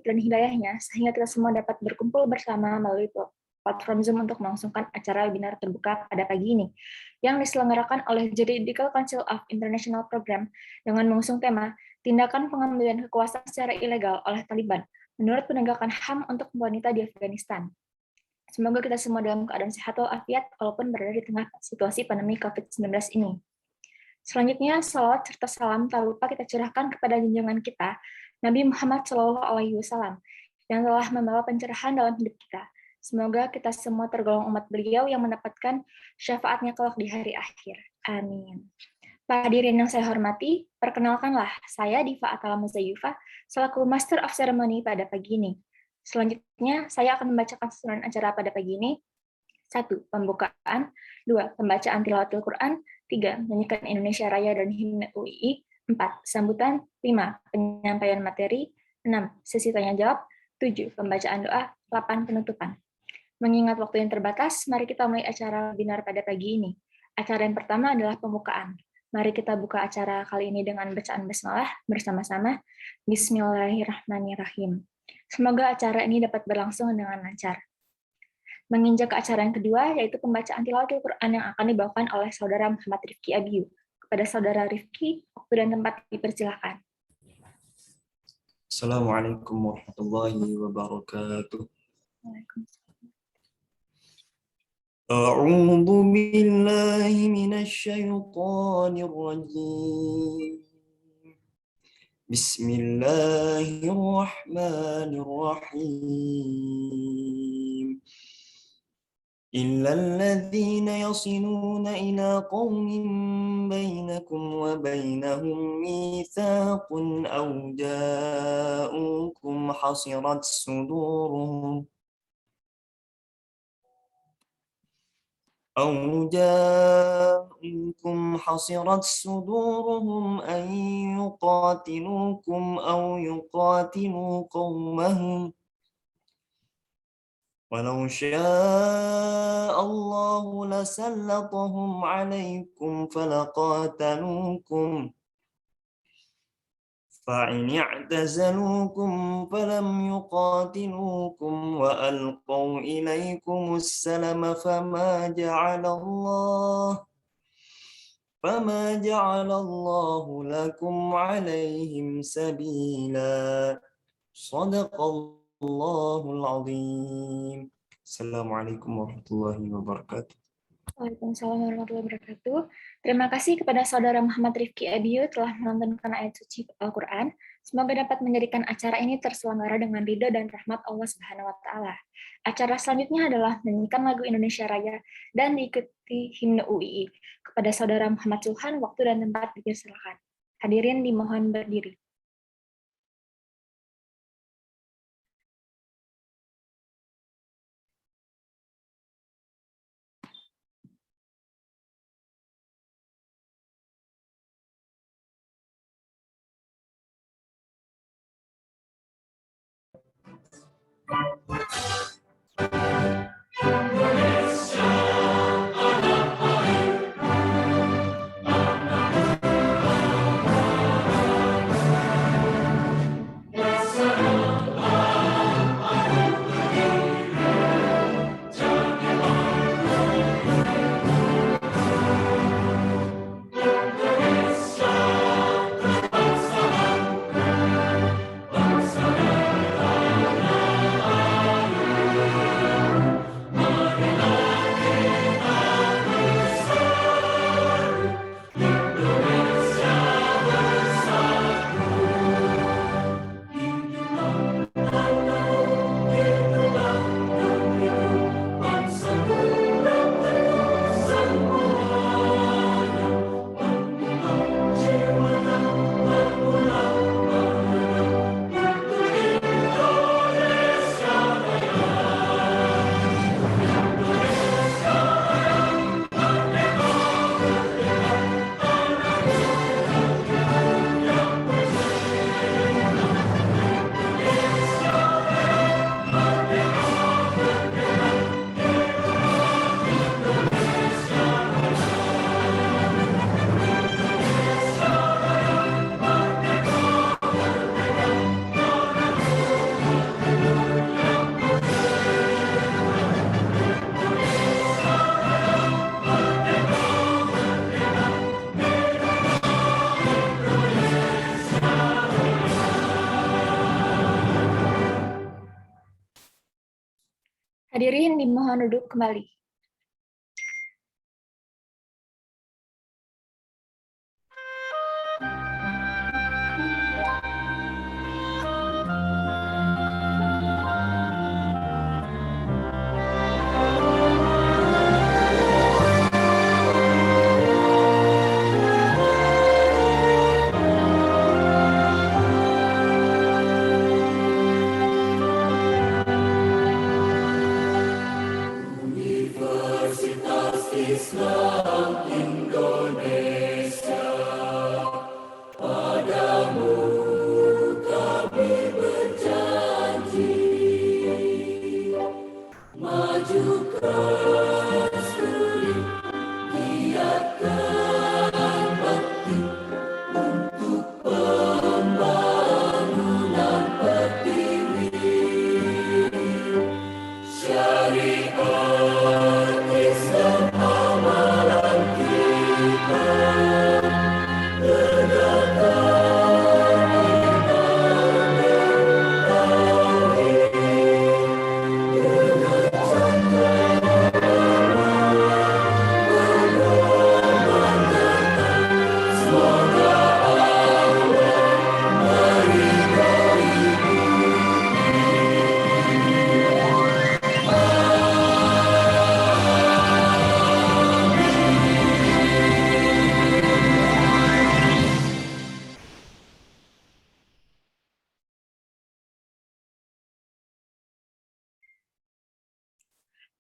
dan hidayahnya, sehingga kita semua dapat berkumpul bersama melalui platform Zoom untuk melangsungkan acara webinar terbuka pada pagi ini, yang diselenggarakan oleh Juridical Council of International Program dengan mengusung tema Tindakan Pengambilan Kekuasaan Secara Ilegal oleh Taliban menurut penegakan HAM untuk wanita di Afghanistan. Semoga kita semua dalam keadaan sehat walafiat walaupun berada di tengah situasi pandemi COVID-19 ini. Selanjutnya, salawat serta salam tak lupa kita curahkan kepada junjungan kita, Nabi Muhammad SAW, yang telah membawa pencerahan dalam hidup kita. Semoga kita semua tergolong umat beliau yang mendapatkan syafaatnya kelak di hari akhir. Amin. Pak hadirin yang saya hormati, perkenalkanlah saya Diva Atala Muzayyufa selaku Master of Ceremony pada pagi ini. Selanjutnya, saya akan membacakan susunan acara pada pagi ini. 1. Pembukaan. 2. Pembacaan tilawatul Quran. 3. Menyanyikan Indonesia Raya dan Himne UII. 4. Sambutan. 5. Penyampaian materi. 6. Sesi tanya-jawab. 7. Pembacaan doa. 8. Penutupan. Mengingat waktu yang terbatas, mari kita mulai acara webinar pada pagi ini. Acara yang pertama adalah pembukaan. Mari kita buka acara kali ini dengan bacaan basmalah bersama-sama. Bismillahirrahmanirrahim. Semoga acara ini dapat berlangsung dengan lancar. Menginjak ke acara yang kedua, yaitu pembacaan tilawatul Quran yang akan dibawakan oleh Saudara Muhammad Rifki Abiyu. Kepada Saudara Rifki, waktu dan tempat dipersilakan. Assalamualaikum warahmatullahi wabarakatuh. A'udzu billahi minasy syaithanir rajim. Bismillahirrahmanirrahim. Illal ladzina yasiluna ila qaumin bainakum wa bainahum mitsaqun aw ja'ukum hasirat suduruhum أن يقاتلوكم أو يقاتلوا قومهم ولو شاء الله لسلطهم عليكم فلقاتلوكم فإن اعتزلوكم فلم يقاتلوكم وألقوا إليكم السلم فما جعل الله لكم عليهم سبيلا صدق الله العظيم. السلام عليكم ورحمة الله وبركاته. Waalaikumsalam warahmatullahi wabarakatuh. Terima kasih kepada Saudara Muhammad Rifki Abiyu telah melantunkan ayat suci Al-Quran. Semoga dapat menjadikan acara ini terselenggara dengan ridho dan rahmat Allah Subhanahu wa Ta'ala. Acara selanjutnya adalah menyanyikan lagu Indonesia Raya dan diikuti himne UII. Kepada Saudara Muhammad Sulhan, waktu dan tempat dipersilakan. Hadirin dimohon berdiri. Hadirin dimohon duduk kembali.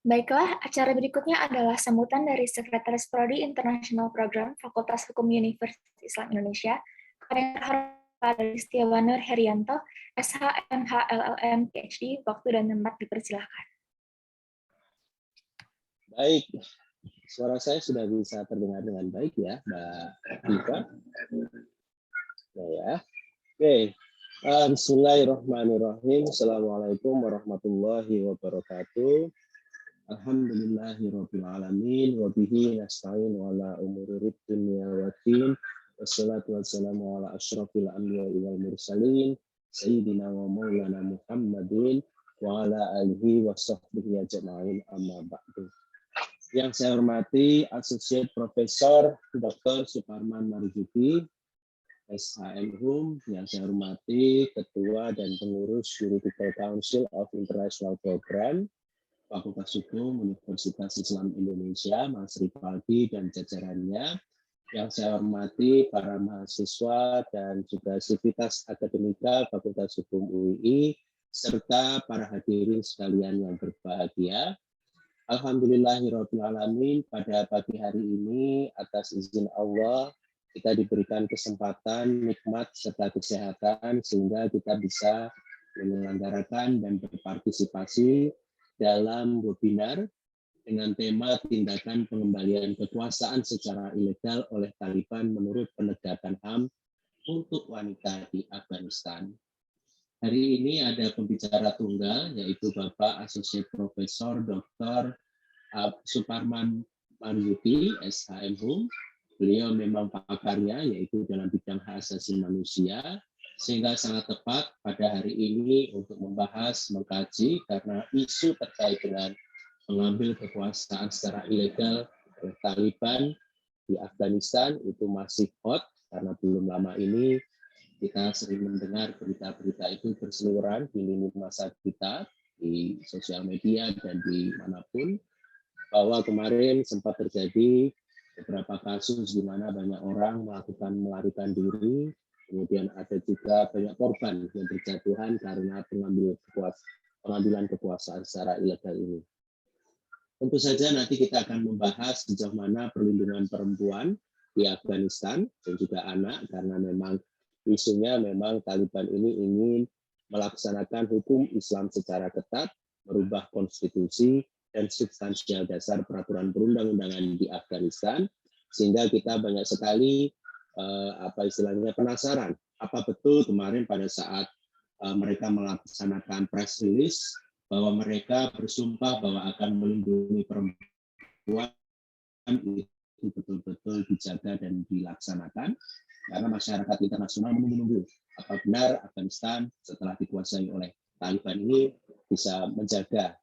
Baiklah, acara berikutnya adalah sambutan dari Sekretaris Prodi International Program Fakultas Hukum Universitas Islam Indonesia, yang terhormat Pak Setiawanur Herianto, SH, MH, LLM, PhD, waktu dan tempat dipersilakan. Baik, suara saya sudah bisa terdengar dengan baik ya, Mbak Diva. Ya. Oke. Bismillahirrahmanirrahim. Assalamualaikum warahmatullahi wabarakatuh. Alhamdulillahirabbil alamin wa bihi nasta'in wa ala umuri dunya waddin. Wassalatu wassalamu ala asyrafil anbiya'i wal mursalin sayyidina wa maulana Muhammadin wa ala alihi wa sahbihi ajma'in, amma ba'du. Yang saya hormati Associate Profesor Dr. Suparman Marzuki, SHM Hum, yang saya hormati Ketua dan Pengurus Juridical Council of International Program Fakultas Hukum Universitas Islam Indonesia, Mas Rifaldi dan jajarannya. Yang saya hormati para mahasiswa dan juga sivitas akademika Fakultas Hukum UI, serta para hadirin sekalian yang berbahagia. Alhamdulillahirrahmanirrahim, pada pagi hari ini atas izin Allah kita diberikan kesempatan, nikmat, serta kesehatan sehingga kita bisa menyelenggarakan dan berpartisipasi dalam webinar dengan tema tindakan pengembalian kekuasaan secara ilegal oleh Taliban menurut penegakan HAM untuk wanita di Afghanistan. Hari ini ada pembicara tunggal yaitu Bapak Associate Profesor Dr. Suparman Marzuki, SHM Hum. Beliau memang pakarnya yaitu dalam bidang hak asasi manusia, sehingga sangat tepat pada hari ini untuk membahas, mengkaji, karena isu terkait dengan mengambil kekuasaan secara ilegal oleh Taliban di Afghanistan itu masih hot, karena belum lama ini kita sering mendengar berita-berita itu berseliweran di lini masa kita, di sosial media dan di manapun, bahwa kemarin sempat terjadi beberapa kasus di mana banyak orang melakukan melarikan diri, kemudian ada juga banyak korban yang berjatuhan karena pengambilan kekuasaan secara ilegal ini. Tentu saja nanti kita akan membahas sejauh mana perlindungan perempuan di Afghanistan dan juga anak, karena memang isunya memang Taliban ini ingin melaksanakan hukum Islam secara ketat, merubah konstitusi dan substansial dasar peraturan perundang-undangan di Afghanistan, sehingga kita banyak sekali penasaran apa betul kemarin pada saat mereka melaksanakan press release bahwa mereka bersumpah bahwa akan melindungi perempuan itu betul-betul dijaga dan dilaksanakan, karena masyarakat internasional menunggu apa benar Afghanistan setelah dikuasai oleh Taliban ini bisa menjaga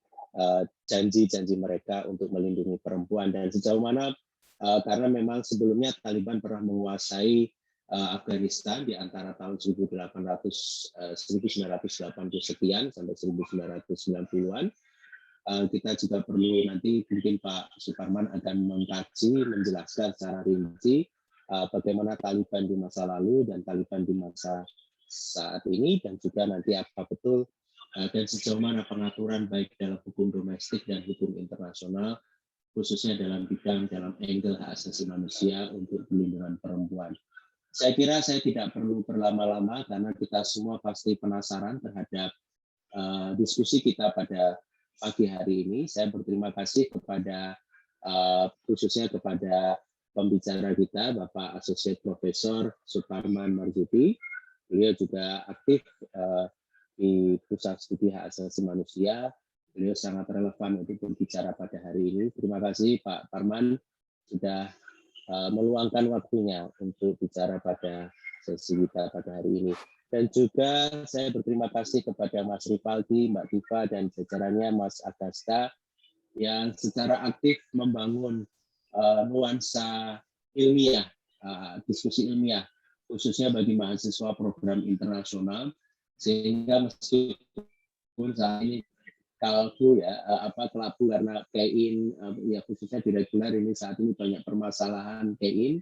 janji-janji mereka untuk melindungi perempuan, dan sejauh mana karena memang sebelumnya Taliban pernah menguasai Afghanistan di antara tahun 1980 sekian sampai 1990-an. Kita juga perlu nanti mungkin Pak Suparman akan mengkaji, menjelaskan secara rinci bagaimana Taliban di masa lalu dan Taliban di masa saat ini, dan juga nanti apa betul dan sejauh mana pengaturan baik dalam hukum domestik dan hukum internasional, khususnya dalam angle hak asasi manusia untuk perlindungan perempuan. Saya kira saya tidak perlu berlama-lama karena kita semua pasti penasaran terhadap diskusi kita pada pagi hari ini. Saya berterima kasih kepada khususnya kepada pembicara kita, Bapak Associate Profesor Suparman Marzuki. Beliau juga aktif di Pusat Studi Hak Asasi Manusia. Beliau sangat relevan untuk berbicara pada hari ini. Terima kasih Pak Parman sudah meluangkan waktunya untuk bicara pada sesi kita pada hari ini. Dan juga saya berterima kasih kepada Mas Rifaldi, Mbak Diva, dan jajarannya Mas Agasta yang secara aktif membangun nuansa ilmiah, diskusi ilmiah, khususnya bagi mahasiswa program internasional, sehingga meskipun saat ini kelabu karena KEIN ya khususnya di reguler ini saat ini banyak permasalahan KEIN,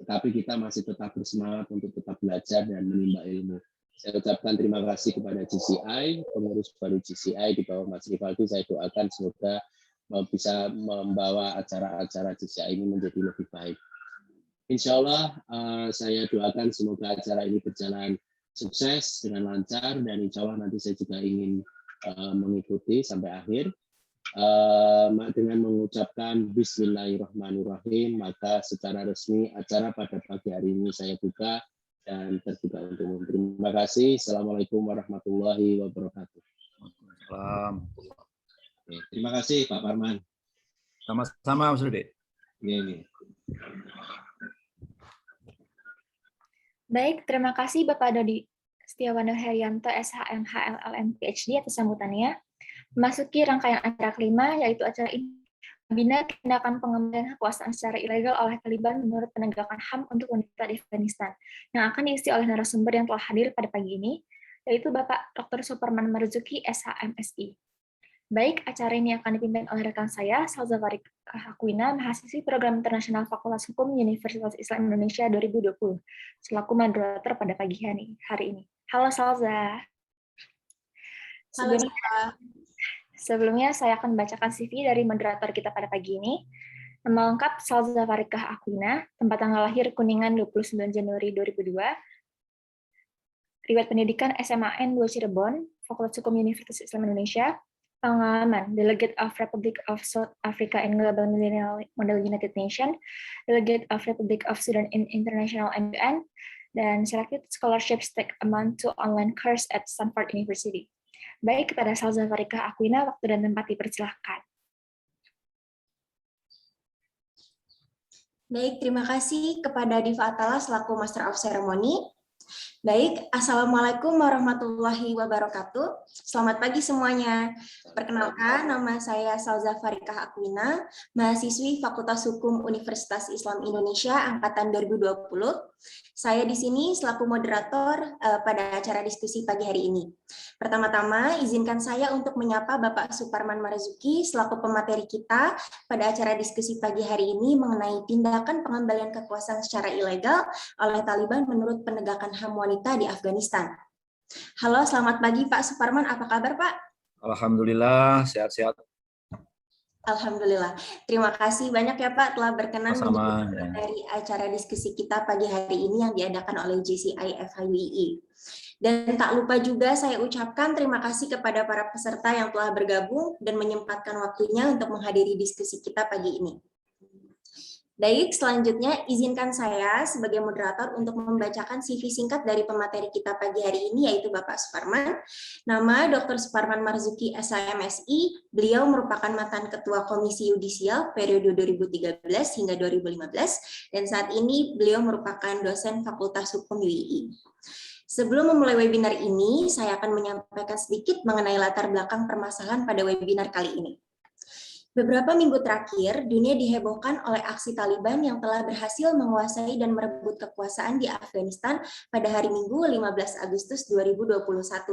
tetapi kita masih tetap bersemangat untuk tetap belajar dan menimba ilmu. Saya ucapkan terima kasih kepada GCI, pengurus baru GCI di bawah Mas Rifaldi. Saya doakan semoga bisa membawa acara-acara GCI ini menjadi lebih baik. Insya Allah saya doakan semoga acara ini berjalan sukses dengan lancar, dan insya Allah nanti saya juga ingin mengikuti sampai akhir. Dengan mengucapkan Bismillahirrahmanirrahim, maka secara resmi acara pada pagi hari ini saya buka dan terbuka untuk umum. Terima kasih. Assalamualaikum warahmatullahi wabarakatuh. Terima kasih Pak Parman. Sama-sama Mas Rudi. Ini. Baik, terima kasih Bapak Dodi Setiawana Herianto, SHM, HLLM, PhD atas sambutannya. Memasuki rangkaian acara kelima, yaitu acara ini membina tindakan pengembalian kekuasaan secara ilegal oleh Taliban menurut penegakan HAM untuk wanita di Afghanistan, yang akan diisi oleh narasumber yang telah hadir pada pagi ini, yaitu Bapak Dr. Suparman Marzuki, SHMSI. Baik, acara ini akan dipimpin oleh rekan saya, Salza Farikah Akwina, mahasiswi Program Internasional Fakultas Hukum Universitas Islam Indonesia 2020, selaku moderator pada pagi hari ini. Halo Salza. Sebelumnya saya akan membacakan CV dari moderator kita pada pagi ini. Nama lengkap Salza Farikah Akwina, tempat tanggal lahir Kuningan 29 Januari 2002, riwayat pendidikan SMAN 2 Cirebon, Fakultas Hukum Universitas Islam Indonesia, pengalaman Delegate of Republic of South Africa in Global Model United Nations, Delegate of Republic of Sudan in International MUN, dan selected scholarship stake amount to online course at Stanford University. Baik, kepada Salza Farikah Akwina, waktu dan tempat dipersilahkan. Baik, terima kasih kepada Diva Atala selaku Master of Ceremony. Baik, Assalamualaikum warahmatullahi wabarakatuh. Selamat pagi semuanya. Perkenalkan, nama saya Salza Farikah Akwina, mahasiswi Fakultas Hukum Universitas Islam Indonesia Angkatan 2020. Saya di sini selaku moderator pada acara diskusi pagi hari ini. Pertama-tama, izinkan saya untuk menyapa Bapak Suparman Marzuki selaku pemateri kita pada acara diskusi pagi hari ini mengenai tindakan pengembalian kekuasaan secara ilegal oleh Taliban menurut penegakan HAM wanita di Afghanistan. Halo, selamat pagi Pak Suparman, apa kabar Pak? Alhamdulillah, sehat-sehat. Alhamdulillah. Terima kasih banyak ya Pak telah berkenan menjadi materi acara diskusi kita pagi hari ini yang diadakan oleh JCI FHUII. Dan tak lupa juga saya ucapkan terima kasih kepada para peserta yang telah bergabung dan menyempatkan waktunya untuk menghadiri diskusi kita pagi ini. Baik, selanjutnya izinkan saya sebagai moderator untuk membacakan CV singkat dari pemateri kita pagi hari ini, yaitu Bapak Suparman. Nama Dr. Suparman Marzuki, SHMSI. Beliau merupakan mantan Ketua Komisi Yudisial periode 2013 hingga 2015, dan saat ini beliau merupakan dosen Fakultas Hukum UII. Sebelum memulai webinar ini, saya akan menyampaikan sedikit mengenai latar belakang permasalahan pada webinar kali ini. Beberapa minggu terakhir, dunia dihebohkan oleh aksi Taliban yang telah berhasil menguasai dan merebut kekuasaan di Afghanistan pada hari Minggu 15 Agustus 2021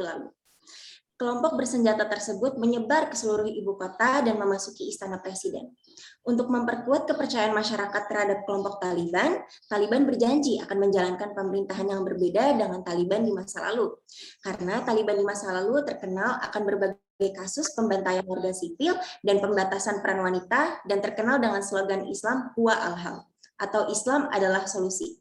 lalu. Kelompok bersenjata tersebut menyebar ke seluruh ibu kota dan memasuki istana presiden. Untuk memperkuat kepercayaan masyarakat terhadap kelompok Taliban, Taliban berjanji akan menjalankan pemerintahan yang berbeda dengan Taliban di masa lalu. Karena Taliban di masa lalu terkenal akan berbagai kasus pembantaian warga sipil dan pembatasan peran wanita, dan terkenal dengan slogan Islam Huwa al-Hal, atau Islam adalah solusi.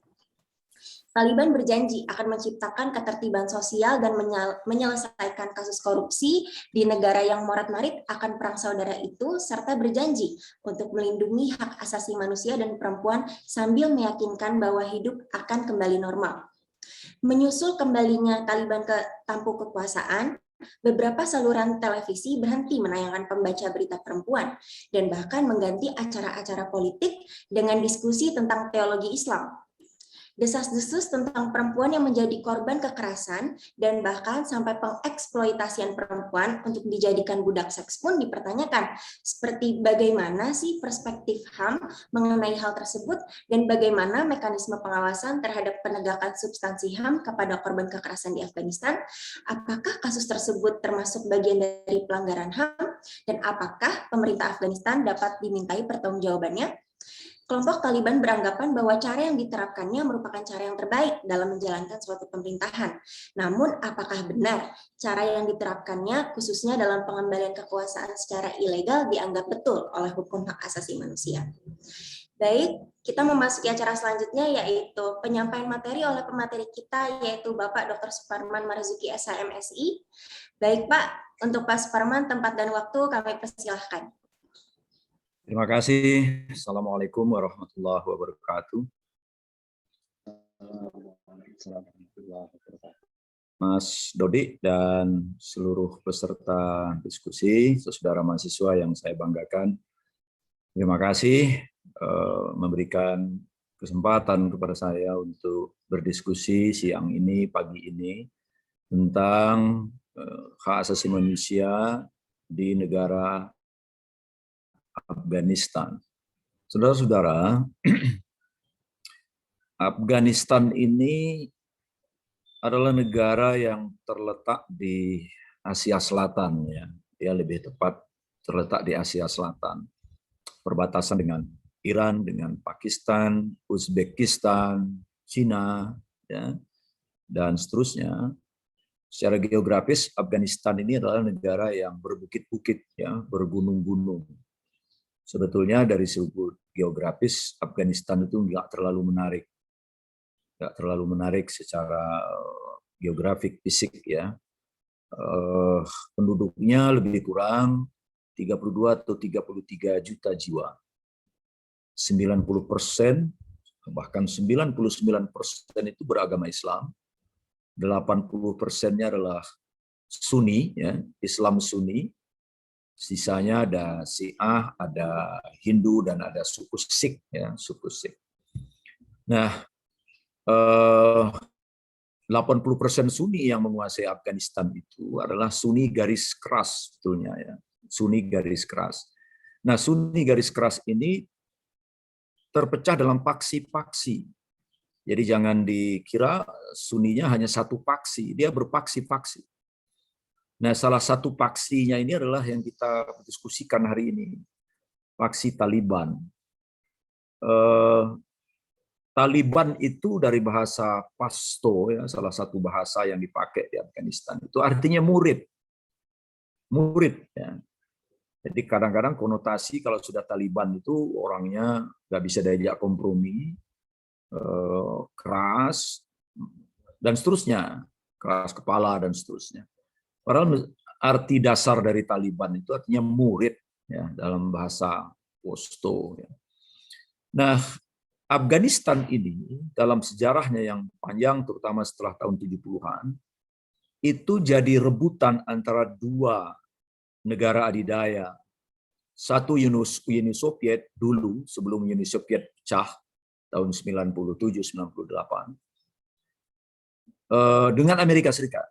Taliban berjanji akan menciptakan ketertiban sosial dan menyelesaikan kasus korupsi di negara yang morat-marit akan perang saudara itu, serta berjanji untuk melindungi hak asasi manusia dan perempuan sambil meyakinkan bahwa hidup akan kembali normal. Menyusul kembalinya Taliban ke tampuk kekuasaan, beberapa saluran televisi berhenti menayangkan pembaca berita perempuan dan bahkan mengganti acara-acara politik dengan diskusi tentang teologi Islam. Desas-desus tentang perempuan yang menjadi korban kekerasan dan bahkan sampai pengeksploitasian perempuan untuk dijadikan budak seks pun dipertanyakan. Seperti bagaimana sih perspektif HAM mengenai hal tersebut dan bagaimana mekanisme pengawasan terhadap penegakan substansi HAM kepada korban kekerasan di Afghanistan? Apakah kasus tersebut termasuk bagian dari pelanggaran HAM dan apakah pemerintah Afghanistan dapat dimintai pertanggungjawabannya? Kelompok Taliban beranggapan bahwa cara yang diterapkannya merupakan cara yang terbaik dalam menjalankan suatu pemerintahan. Namun, apakah benar cara yang diterapkannya, khususnya dalam pengembalian kekuasaan secara ilegal, dianggap betul oleh hukum hak asasi manusia? Baik, kita memasuki acara selanjutnya, yaitu penyampaian materi oleh pemateri kita, yaitu Bapak Dr. Suparman Marzuki, SHMSI. Baik, Pak, untuk Pak Suparman, tempat dan waktu kami persilahkan. Terima kasih. Assalamualaikum warahmatullahi wabarakatuh. Mas Dodi dan seluruh peserta diskusi, saudara mahasiswa yang saya banggakan. Terima kasih memberikan kesempatan kepada saya untuk berdiskusi siang ini, pagi ini, tentang hak asasi manusia di negara Afghanistan. Saudara-saudara, Afghanistan ini adalah negara yang terletak di Asia Selatan, ya. Dia lebih tepat terletak di Asia Selatan, perbatasan dengan Iran, dengan Pakistan, Uzbekistan, Cina, ya, dan seterusnya. Secara geografis, Afghanistan ini adalah negara yang berbukit-bukit, ya, bergunung-gunung. Sebetulnya dari segi geografis, Afghanistan itu nggak terlalu menarik secara geografik fisik, ya. Penduduknya lebih kurang 32 atau 33 juta jiwa. 90%, bahkan 99% itu beragama Islam. 80%-nya adalah Sunni, ya, Islam Sunni. Sisanya ada Syiah, ada Hindu, dan ada suku Sikh, ya, suku Sikh. Nah, 80% Sunni yang menguasai Afghanistan itu adalah Sunni garis keras, sebetulnya, ya, Sunni garis keras. Nah, Sunni garis keras ini terpecah dalam paksi-paksi. Jadi jangan dikira Sunninya hanya satu paksi, dia berpaksi-paksi. Nah, salah satu paksinya ini adalah yang kita diskusikan hari ini, paksi Taliban. Taliban itu dari bahasa Pashto, ya, salah satu bahasa yang dipakai di Afghanistan, itu artinya murid. Murid, ya. Jadi kadang-kadang konotasi kalau sudah Taliban itu orangnya nggak bisa diajak kompromi, keras, dan seterusnya, keras kepala dan seterusnya. Padahal arti dasar dari Taliban itu artinya murid, ya, dalam bahasa Pashto. Ya. Nah, Afghanistan ini dalam sejarahnya yang panjang, terutama setelah tahun 70-an, itu jadi rebutan antara dua negara adidaya. Satu Uni Soviet dulu, sebelum Uni Soviet pecah, tahun 97-98. dengan Amerika Serikat.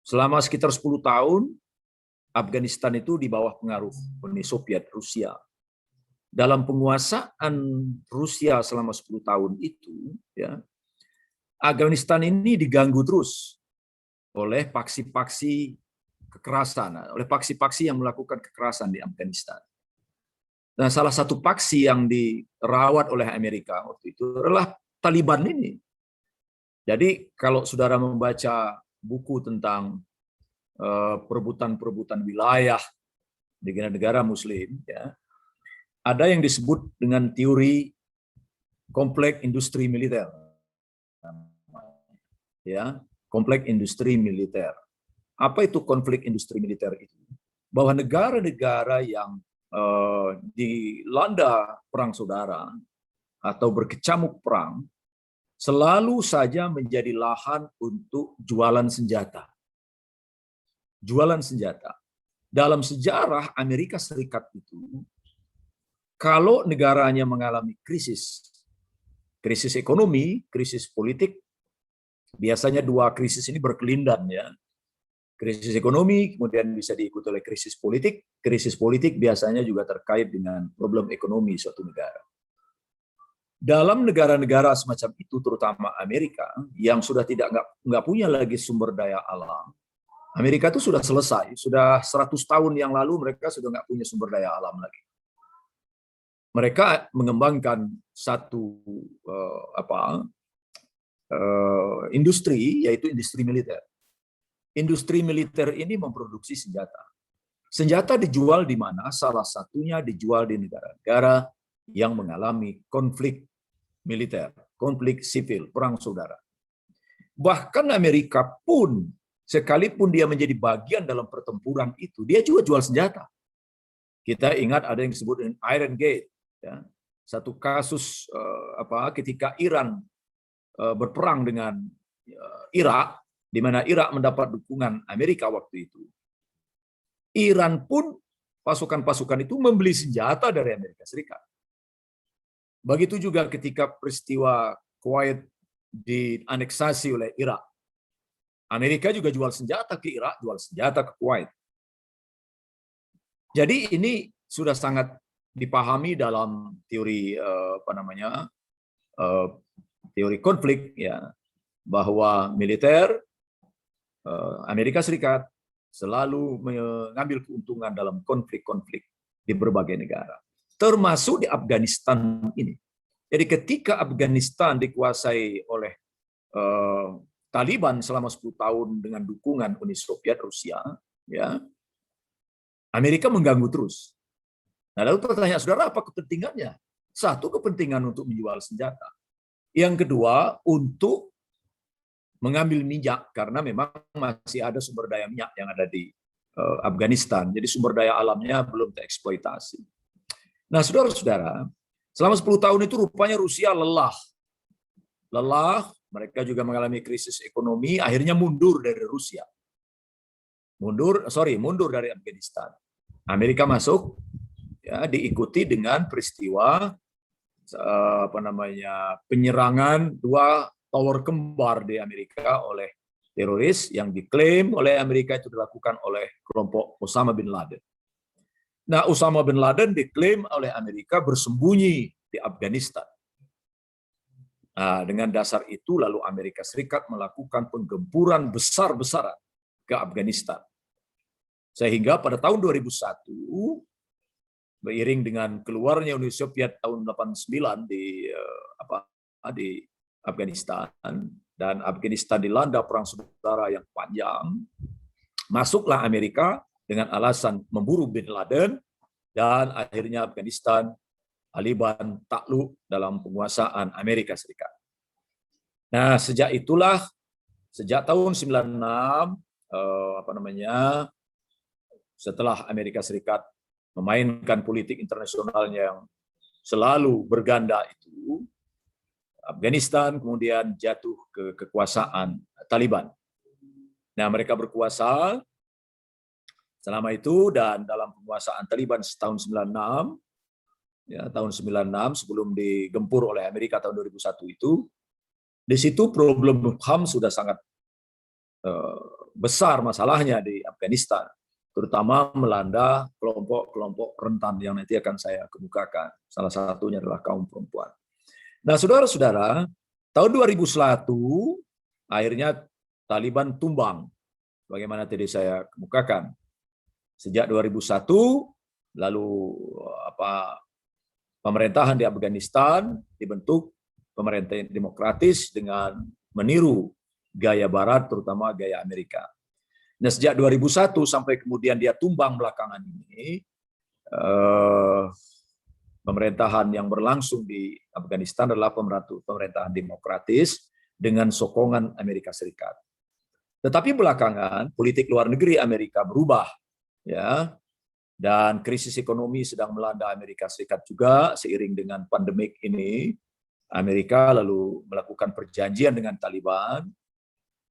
Selama sekitar 10 tahun, Afghanistan itu di bawah pengaruh Uni Soviet, Rusia. Dalam penguasaan Rusia selama 10 tahun itu, ya, Afghanistan ini diganggu terus oleh paksi-paksi kekerasan, oleh paksi-paksi yang melakukan kekerasan di Afghanistan. Dan salah satu paksi yang dirawat oleh Amerika waktu itu adalah Taliban ini. Jadi kalau saudara membaca buku tentang perebutan-perebutan wilayah di negara Muslim, ya, ada yang disebut dengan teori kompleks industri militer, ya, kompleks industri militer. Apa itu konflik industri militer itu? Bahwa negara-negara yang dilanda perang saudara atau berkecamuk perang selalu saja menjadi lahan untuk jualan senjata. Jualan senjata. Dalam sejarah Amerika Serikat itu, kalau negaranya mengalami krisis ekonomi, krisis politik, biasanya dua krisis ini berkelindan, ya. Krisis ekonomi kemudian bisa diikuti oleh krisis politik. Krisis politik biasanya juga terkait dengan problem ekonomi suatu negara. Dalam negara-negara semacam itu, terutama Amerika yang sudah nggak punya lagi sumber daya alam, Amerika itu sudah selesai, sudah 100 tahun yang lalu mereka sudah nggak punya sumber daya alam lagi. Mereka mengembangkan satu industri, yaitu industri militer. Industri militer ini memproduksi senjata. Senjata dijual di mana? Salah satunya dijual di negara-negara yang mengalami konflik militer, konflik sipil, perang saudara. Bahkan Amerika pun, sekalipun dia menjadi bagian dalam pertempuran itu, dia juga jual senjata. Kita ingat ada yang disebut dengan Iron Gate, ya. Satu kasus ketika Iran berperang dengan Irak, di mana Irak mendapat dukungan Amerika waktu itu. Iran pun, pasukan-pasukan itu membeli senjata dari Amerika Serikat. Begitu juga ketika peristiwa Kuwait dianeksasi oleh Irak. Amerika juga jual senjata ke Irak, jual senjata ke Kuwait. Jadi ini sudah sangat dipahami dalam teori teori konflik, ya, bahwa militer Amerika Serikat selalu mengambil keuntungan dalam konflik-konflik di berbagai negara, termasuk di Afghanistan ini. Jadi ketika Afghanistan dikuasai oleh Taliban selama 10 tahun dengan dukungan Uni Soviet, Rusia, ya, Amerika mengganggu terus. Nah, lalu pertanyaan saudara, apa kepentingannya? Satu, kepentingan untuk menjual senjata. Yang kedua, untuk mengambil minyak, karena memang masih ada sumber daya minyak yang ada di Afghanistan. Jadi sumber daya alamnya belum tereksploitasi. Nah, saudara-saudara, selama 10 tahun itu rupanya Rusia lelah. Mereka juga mengalami krisis ekonomi, akhirnya mundur dari Rusia. Mundur dari Afghanistan. Amerika masuk, ya, diikuti dengan peristiwa penyerangan dua tower kembar di Amerika oleh teroris yang diklaim oleh Amerika itu dilakukan oleh kelompok Osama bin Laden. Nah, Osama bin Laden diklaim oleh Amerika bersembunyi di Afghanistan. Nah, dengan dasar itu lalu Amerika Serikat melakukan penggempuran besar-besaran ke Afghanistan. Sehingga pada tahun 2001, beriring dengan keluarnya Uni Soviet tahun 89 di Afghanistan, dan Afghanistan dilanda perang saudara yang panjang, masuklah Amerika dengan alasan memburu bin Laden, dan akhirnya Afghanistan, Taliban takluk dalam penguasaan Amerika Serikat. Nah, sejak itulah, sejak tahun 96, setelah Amerika Serikat memainkan politik internasionalnya yang selalu berganda itu, Afghanistan kemudian jatuh ke kekuasaan Taliban. Nah, mereka berkuasa selama itu, dan dalam penguasaan Taliban tahun 96, ya, tahun 96 sebelum digempur oleh Amerika tahun 2001 itu, Di situ problem HAM sudah sangat besar masalahnya di Afghanistan, terutama melanda kelompok-kelompok rentan yang nanti akan saya kemukakan. Salah satunya adalah kaum perempuan. Nah, saudara-saudara, tahun 2001 akhirnya Taliban tumbang, bagaimana tadi saya kemukakan. Sejak 2001, lalu pemerintahan di Afghanistan dibentuk pemerintah demokratis dengan meniru gaya Barat, terutama gaya Amerika. Nah, sejak 2001 sampai kemudian dia tumbang belakangan ini, pemerintahan yang berlangsung di Afghanistan adalah pemerintahan demokratis dengan sokongan Amerika Serikat. Tetapi belakangan politik luar negeri Amerika berubah, ya, dan krisis ekonomi sedang melanda Amerika Serikat juga seiring dengan pandemik ini. Amerika lalu melakukan perjanjian dengan Taliban,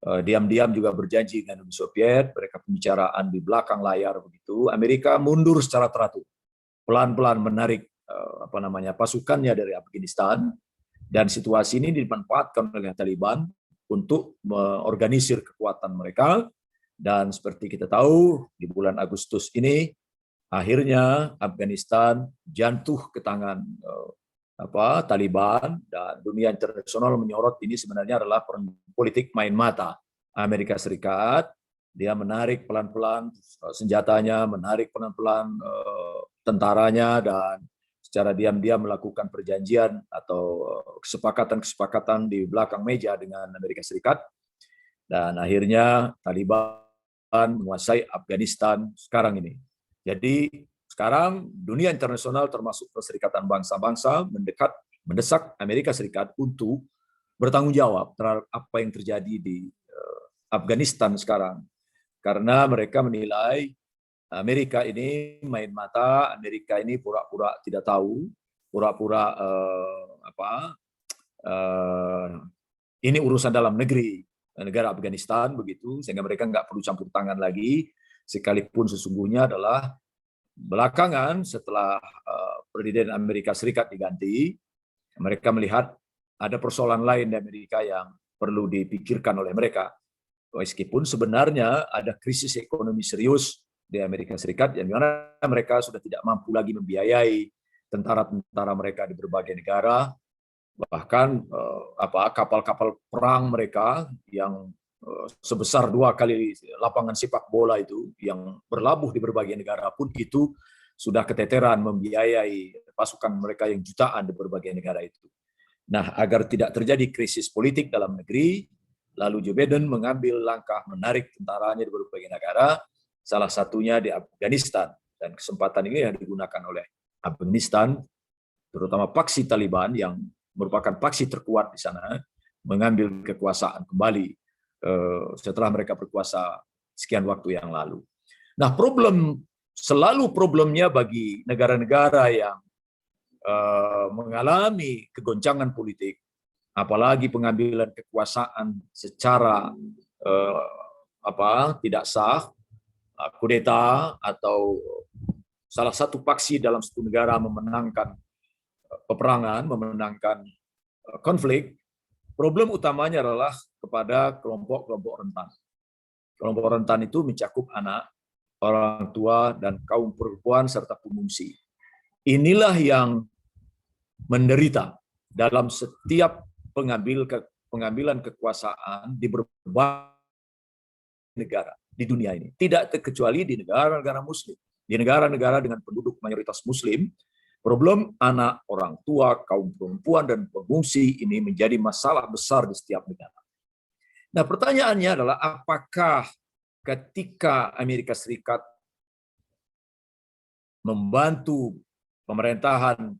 diam-diam juga berjanji dengan Uni Soviet, mereka pembicaraan di belakang layar begitu. Amerika mundur secara teratur, pelan-pelan menarik pasukannya dari Afghanistan, dan situasi ini dimanfaatkan oleh Taliban untuk mengorganisir kekuatan mereka. Dan seperti kita tahu, di bulan Agustus ini akhirnya Afghanistan jatuh ke tangan Taliban, dan dunia internasional menyorot ini sebenarnya adalah politik main mata Amerika Serikat. Dia menarik pelan-pelan senjatanya, menarik pelan-pelan tentaranya, dan secara diam-diam melakukan perjanjian atau kesepakatan-kesepakatan di belakang meja dengan Amerika Serikat. Dan akhirnya Taliban menguasai Afghanistan sekarang ini. Jadi sekarang dunia internasional termasuk Perserikatan Bangsa-Bangsa mendesak Amerika Serikat untuk bertanggung jawab terhadap apa yang terjadi di Afghanistan sekarang. Karena mereka menilai Amerika ini main mata, Amerika ini pura-pura tidak tahu, pura-pura ini urusan dalam negeri negara Afghanistan begitu, sehingga mereka nggak perlu campur tangan lagi, sekalipun sesungguhnya adalah belakangan setelah Presiden Amerika Serikat diganti, mereka melihat ada persoalan lain di Amerika yang perlu dipikirkan oleh mereka. Meskipun sebenarnya ada krisis ekonomi serius di Amerika Serikat, yang mana mereka sudah tidak mampu lagi membiayai tentara-tentara mereka di berbagai negara, bahkan kapal-kapal perang mereka yang sebesar 2 kali lapangan sepak bola itu yang berlabuh di berbagai negara pun itu sudah keteteran membiayai pasukan mereka yang jutaan di berbagai negara itu. Nah, agar tidak terjadi krisis politik dalam negeri, lalu Joe Biden mengambil langkah menarik tentaranya di berbagai negara, salah satunya di Afghanistan. Dan kesempatan ini yang digunakan oleh Afghanistan, terutama paksi Taliban yang merupakan paksi terkuat di sana, mengambil kekuasaan kembali setelah mereka berkuasa sekian waktu yang lalu. Nah, selalu problemnya bagi negara-negara yang mengalami kegoncangan politik, apalagi pengambilan kekuasaan secara tidak sah, kudeta, atau salah satu paksi dalam satu negara memenangkan peperangan, memenangkan konflik. Problem utamanya adalah kepada kelompok-kelompok rentan. Kelompok rentan itu mencakup anak, orang tua, dan kaum perempuan serta pengungsi. Inilah yang menderita dalam setiap pengambilan kekuasaan di berbagai negara di dunia ini. Tidak terkecuali di negara-negara Muslim. Di negara-negara dengan penduduk mayoritas Muslim, problem anak, orang tua, kaum perempuan, dan pengungsi ini menjadi masalah besar di setiap negara. Nah, pertanyaannya adalah apakah ketika Amerika Serikat membantu pemerintahan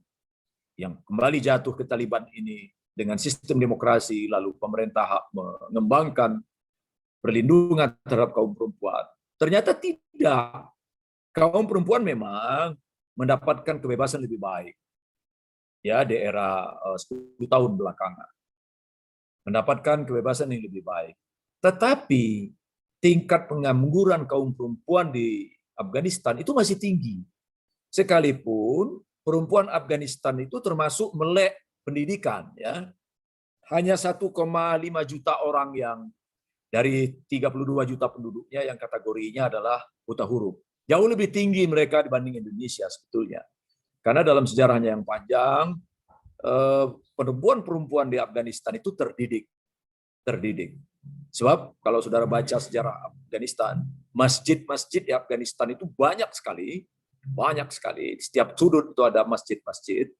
yang kembali jatuh ke Taliban ini dengan sistem demokrasi, lalu pemerintah mengembangkan perlindungan terhadap kaum perempuan? Ternyata tidak. Kaum perempuan memang mendapatkan kebebasan lebih baik ya di era 10 tahun belakangan, mendapatkan kebebasan yang lebih baik. Tetapi tingkat pengangguran kaum perempuan di Afghanistan itu masih tinggi, sekalipun perempuan Afghanistan itu termasuk melek pendidikan, ya, hanya 1,5 juta orang yang dari 32 juta penduduknya yang kategorinya adalah buta huruf. Jauh lebih tinggi mereka dibanding Indonesia sebetulnya. Karena dalam sejarahnya yang panjang, perempuan-perempuan di Afghanistan itu terdidik. Sebab kalau saudara baca sejarah Afghanistan, masjid-masjid di Afghanistan itu banyak sekali. Setiap sudut itu ada masjid-masjid.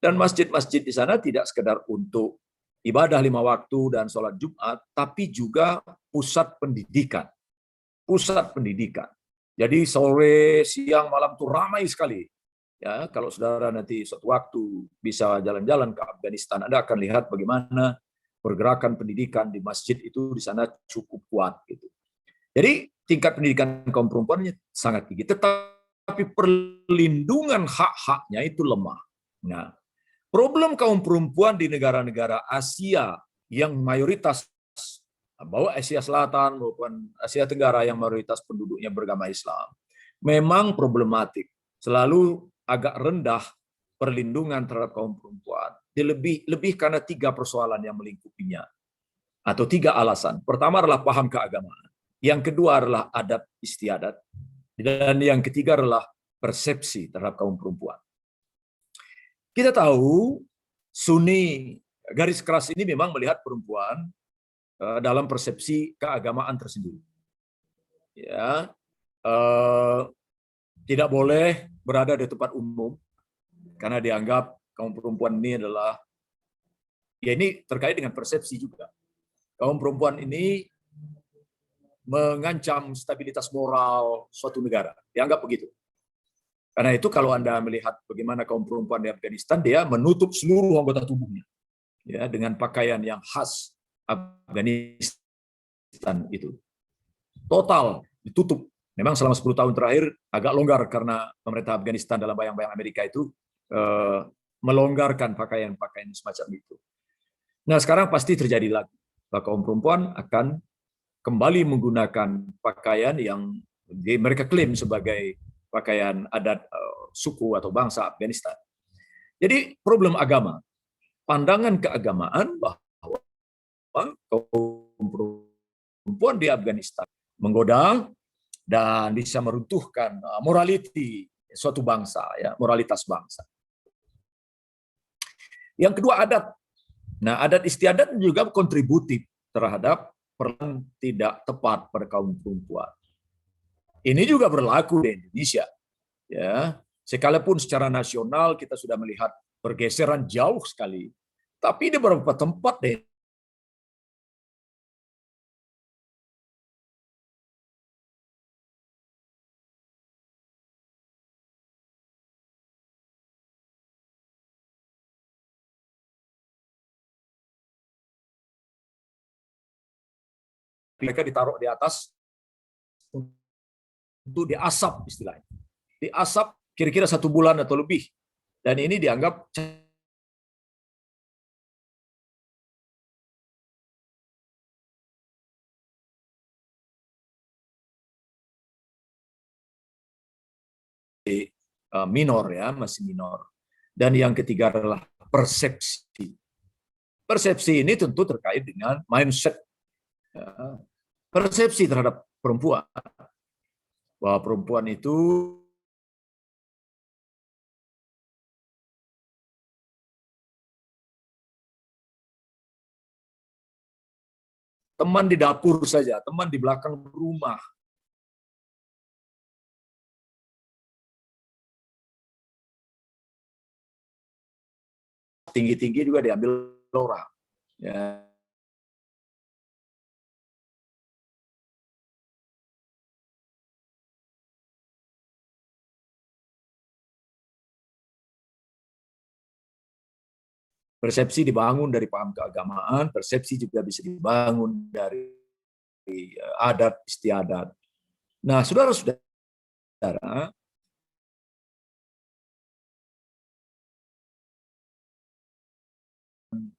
Dan masjid-masjid di sana tidak sekedar untuk ibadah 5 waktu dan sholat Jumat, tapi juga pusat pendidikan. Jadi sore, siang, malam itu ramai sekali. Ya, kalau saudara nanti suatu waktu bisa jalan-jalan ke Afghanistan, Anda akan lihat bagaimana pergerakan pendidikan di masjid itu di sana cukup kuat gitu. Jadi tingkat pendidikan kaum perempuannya sangat tinggi, tetapi perlindungan hak-haknya itu lemah. Nah, problem kaum perempuan di negara-negara Asia yang mayoritas, bahwa Asia Selatan maupun Asia Tenggara yang mayoritas penduduknya beragama Islam, memang problematik. Selalu agak rendah perlindungan terhadap kaum perempuan. Lebih karena 3 persoalan yang melingkupinya. Atau 3 alasan. Pertama adalah paham keagamaan. Yang kedua adalah adat istiadat. Dan yang ketiga adalah persepsi terhadap kaum perempuan. Kita tahu Sunni garis keras ini memang melihat perempuan dalam persepsi keagamaan tersendiri. Ya, tidak boleh berada di tempat umum karena dianggap kaum perempuan ini adalah, ya ini terkait dengan persepsi juga. Kaum perempuan ini mengancam stabilitas moral suatu negara, dianggap begitu. Karena itu kalau Anda melihat bagaimana kaum perempuan di Afghanistan, dia menutup seluruh anggota tubuhnya, ya, dengan pakaian yang khas Afghanistan itu. Total ditutup. Memang selama 10 tahun terakhir agak longgar karena pemerintah Afghanistan dalam bayang-bayang Amerika itu melonggarkan pakaian-pakaian semacam itu. Nah, sekarang pasti terjadi lagi. Kaum perempuan akan kembali menggunakan pakaian yang mereka klaim sebagai pakaian adat suku atau bangsa Afghanistan. Jadi problem agama, pandangan keagamaan bahwa kaum perempuan di Afghanistan menggoda dan bisa meruntuhkan morality suatu bangsa, ya, moralitas bangsa. Yang kedua adat. Nah, adat istiadat juga kontributif terhadap peran tidak tepat pada kaum perempuan. Ini juga berlaku di Indonesia. Ya, sekalipun secara nasional kita sudah melihat pergeseran jauh sekali, tapi di beberapa tempat deh mereka ditaruh di atas untuk diasap istilahnya. Diasap kira-kira 1 bulan atau lebih. Dan ini dianggap minor, ya, masih minor. Dan yang ketiga adalah persepsi. Persepsi ini tentu terkait dengan mindset, persepsi terhadap perempuan, bahwa perempuan itu teman di dapur saja, teman di belakang rumah. Tinggi-tinggi juga diambil orang. Ya. Persepsi dibangun dari paham keagamaan, persepsi juga bisa dibangun dari adat istiadat. Nah, saudara-saudara,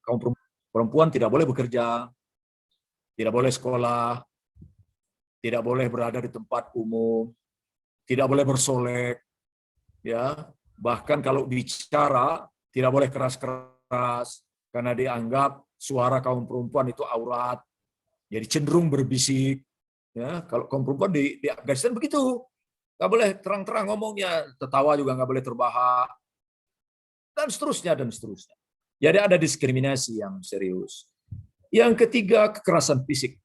kaum perempuan tidak boleh bekerja, tidak boleh sekolah, tidak boleh berada di tempat umum, tidak boleh bersolek, ya. Bahkan kalau bicara tidak boleh keras-keras karena dianggap suara kaum perempuan itu aurat, jadi cenderung berbisik. Ya, kalau kaum perempuan di Afghanistan begitu, nggak boleh terang-terang ngomongnya, tertawa juga nggak boleh terbahak, dan seterusnya dan seterusnya. Jadi ada diskriminasi yang serius. Yang ketiga, kekerasan fisik.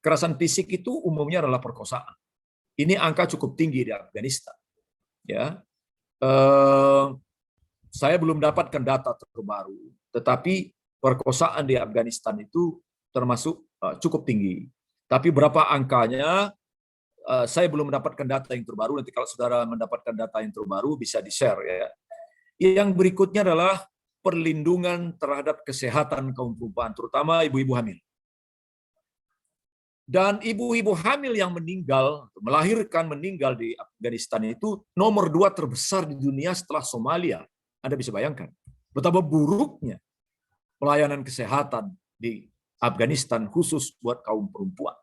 Kekerasan fisik itu umumnya adalah perkosaan. Ini angka cukup tinggi di Afghanistan. Ya, saya belum dapatkan data terbaru, tetapi perkosaan di Afghanistan itu termasuk cukup tinggi. Tapi berapa angkanya, saya belum mendapatkan data yang terbaru. Nanti kalau saudara mendapatkan data yang terbaru bisa di-share ya. Yang berikutnya adalah perlindungan terhadap kesehatan kaum perempuan, terutama ibu-ibu hamil. Dan ibu-ibu hamil yang melahirkan meninggal di Afghanistan itu nomor 2 terbesar di dunia setelah Somalia. Anda bisa bayangkan betapa buruknya pelayanan kesehatan di Afghanistan khusus buat kaum perempuan.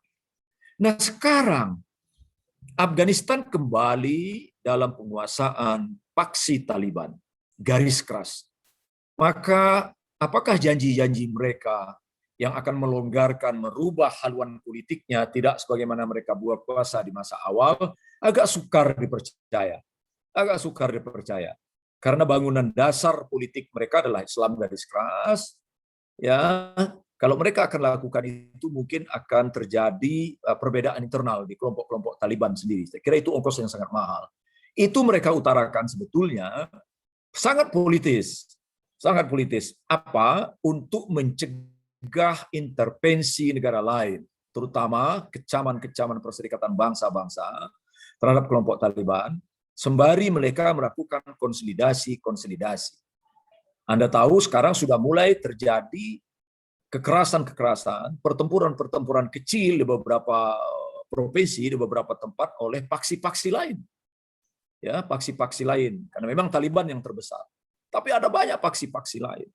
Nah sekarang Afghanistan kembali dalam penguasaan paksi Taliban, garis keras. Maka apakah janji-janji mereka yang akan melonggarkan, merubah haluan politiknya tidak sebagaimana mereka buat kuasa di masa awal, agak sukar dipercaya. Agak sukar dipercaya. Karena bangunan dasar politik mereka adalah Islam garis keras. Ya, kalau mereka akan lakukan itu mungkin akan terjadi perbedaan internal di kelompok-kelompok Taliban sendiri. Saya kira itu ongkos yang sangat mahal. Itu mereka utarakan sebetulnya sangat politis. Sangat politis. Apa? Untuk mencegah intervensi negara lain, terutama kecaman-kecaman Perserikatan Bangsa-Bangsa terhadap kelompok Taliban, sembari mereka melakukan konsolidasi. Anda tahu sekarang sudah mulai terjadi kekerasan-kekerasan, pertempuran-pertempuran kecil di beberapa provinsi, di beberapa tempat oleh paksi-paksi lain. Ya, paksi-paksi lain. Karena memang Taliban yang terbesar. Tapi ada banyak paksi-paksi lain.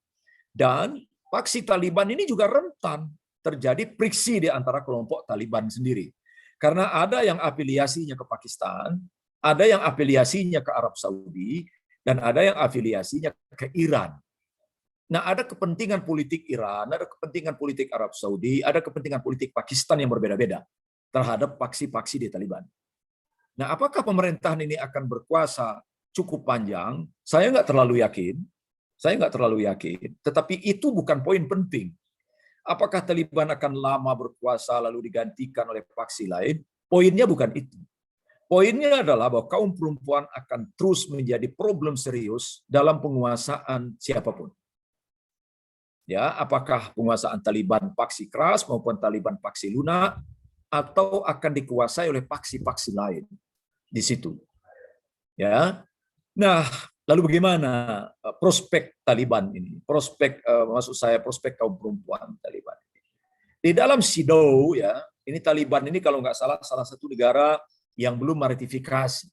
Dan paksi Taliban ini juga rentan terjadi friksi di antara kelompok Taliban sendiri. Karena ada yang afiliasinya ke Pakistan, ada yang afiliasinya ke Arab Saudi, dan ada yang afiliasinya ke Iran. Nah, ada kepentingan politik Iran, ada kepentingan politik Arab Saudi, ada kepentingan politik Pakistan yang berbeda-beda terhadap paksi-paksi di Taliban. Nah, apakah pemerintahan ini akan berkuasa cukup panjang? Saya nggak terlalu yakin. Tetapi itu bukan poin penting. Apakah Taliban akan lama berkuasa lalu digantikan oleh paksi lain? Poinnya bukan itu. Poinnya adalah bahwa kaum perempuan akan terus menjadi problem serius dalam penguasaan siapapun. Ya, apakah penguasaan Taliban paksi keras maupun Taliban paksi lunak, atau akan dikuasai oleh paksi-paksi lain di situ. Ya. Nah, lalu bagaimana prospek Taliban ini? Maksud saya prospek kaum perempuan Taliban. Di dalam SIDO ya, ini Taliban ini kalau nggak salah satu negara yang belum meratifikasi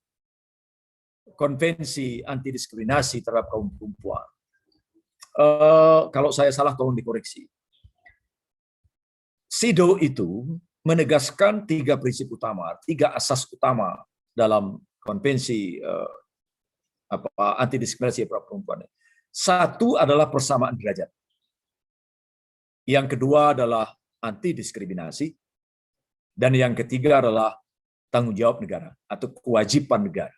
konvensi anti diskriminasi terhadap kaum perempuan. Kalau saya salah tolong dikoreksi. SIDO itu menegaskan 3 prinsip utama, 3 asas utama dalam konvensi anti diskriminasi terhadap perempuan. Satu adalah persamaan derajat. Yang kedua adalah anti diskriminasi. Dan yang ketiga adalah tanggung jawab negara atau kewajiban negara.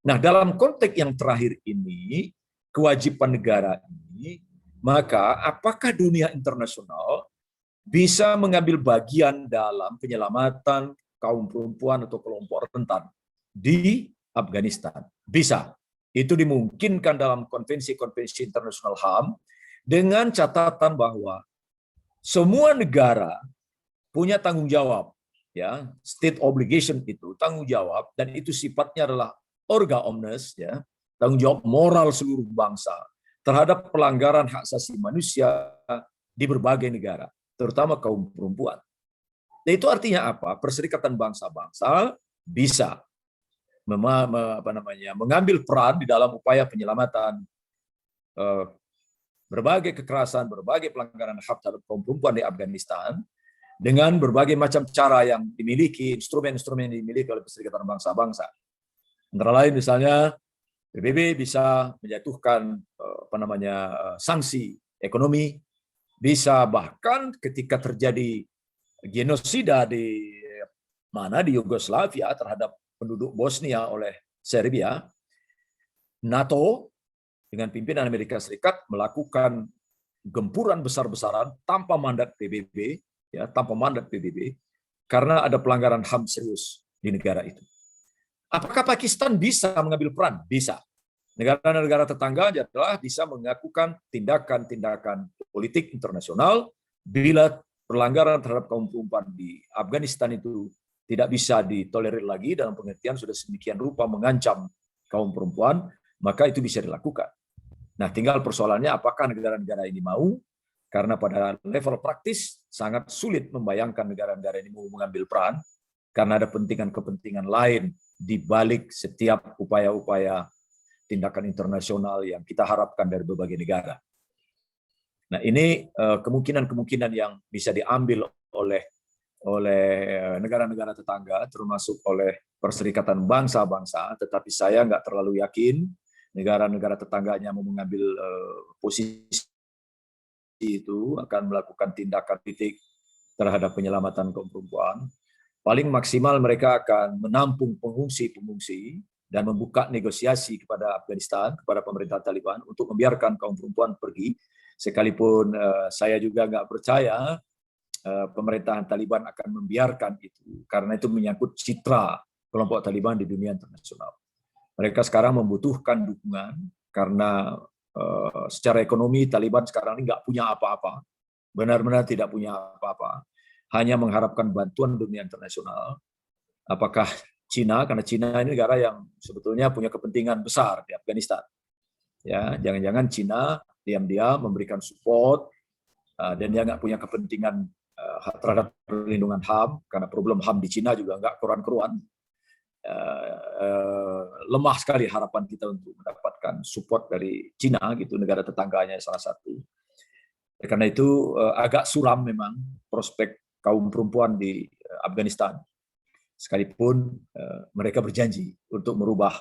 Nah, dalam konteks yang terakhir ini, kewajiban negara ini, maka apakah dunia internasional bisa mengambil bagian dalam penyelamatan kaum perempuan atau kelompok rentan di Afghanistan? Bisa. Itu dimungkinkan dalam konvensi-konvensi internasional HAM dengan catatan bahwa semua negara punya tanggung jawab, ya, state obligation itu tanggung jawab, dan itu sifatnya adalah orga omnes, ya, tanggung jawab moral seluruh bangsa terhadap pelanggaran hak asasi manusia di berbagai negara, terutama kaum perempuan. Dan itu artinya apa? Perserikatan bangsa-bangsa bisa mengambil peran di dalam upaya penyelamatan berbagai kekerasan, berbagai pelanggaran hak terhadap kaum perempuan di Afghanistan dengan berbagai macam cara yang dimiliki, instrumen-instrumen yang dimiliki oleh Perserikatan Bangsa-Bangsa. Antara lain misalnya PBB bisa menjatuhkan sanksi ekonomi Bisa bahkan ketika terjadi genosida di Yugoslavia terhadap penduduk Bosnia oleh Serbia, NATO dengan pimpinan Amerika Serikat melakukan gempuran besar-besaran tanpa mandat PBB, karena ada pelanggaran HAM serius di negara itu. Apakah Pakistan bisa mengambil peran? Bisa. Negara-negara tetangga adalah bisa melakukan tindakan-tindakan politik internasional bila pelanggaran terhadap kaum perempuan di Afghanistan itu tidak bisa ditolerir lagi dalam pengertian sudah sedemikian rupa mengancam kaum perempuan, maka itu bisa dilakukan. Nah, tinggal persoalannya apakah negara-negara ini mau, karena pada level praktis sangat sulit membayangkan negara-negara ini mau mengambil peran, karena ada kepentingan lain di balik setiap upaya-upaya tindakan internasional yang kita harapkan dari berbagai negara. Nah, ini kemungkinan-kemungkinan yang bisa diambil oleh negara-negara tetangga, termasuk oleh Perserikatan Bangsa-Bangsa, tetapi saya nggak terlalu yakin negara-negara tetangganya mau mengambil posisi itu akan melakukan tindakan politik terhadap penyelamatan kaum perempuan. Paling maksimal mereka akan menampung pengungsi-pengungsi dan membuka negosiasi kepada Afghanistan, kepada pemerintah Taliban untuk membiarkan kaum perempuan pergi. Sekalipun saya juga nggak percaya pemerintahan Taliban akan membiarkan itu, karena itu menyangkut citra kelompok Taliban di dunia internasional. Mereka sekarang membutuhkan dukungan karena secara ekonomi Taliban sekarang ini nggak punya apa-apa, benar-benar tidak punya apa-apa, hanya mengharapkan bantuan dunia internasional. Apakah Cina, karena Cina ini negara yang sebetulnya punya kepentingan besar di Afghanistan. Ya, jangan-jangan Cina diam-diam memberikan support dan dia nggak punya kepentingan terhadap perlindungan HAM, karena problem HAM di Cina juga nggak keruan-keruan. Lemah sekali harapan kita untuk mendapatkan support dari Cina, gitu, negara tetangganya salah satu. Karena itu agak suram memang prospek kaum perempuan di Afghanistan. Sekalipun mereka berjanji untuk merubah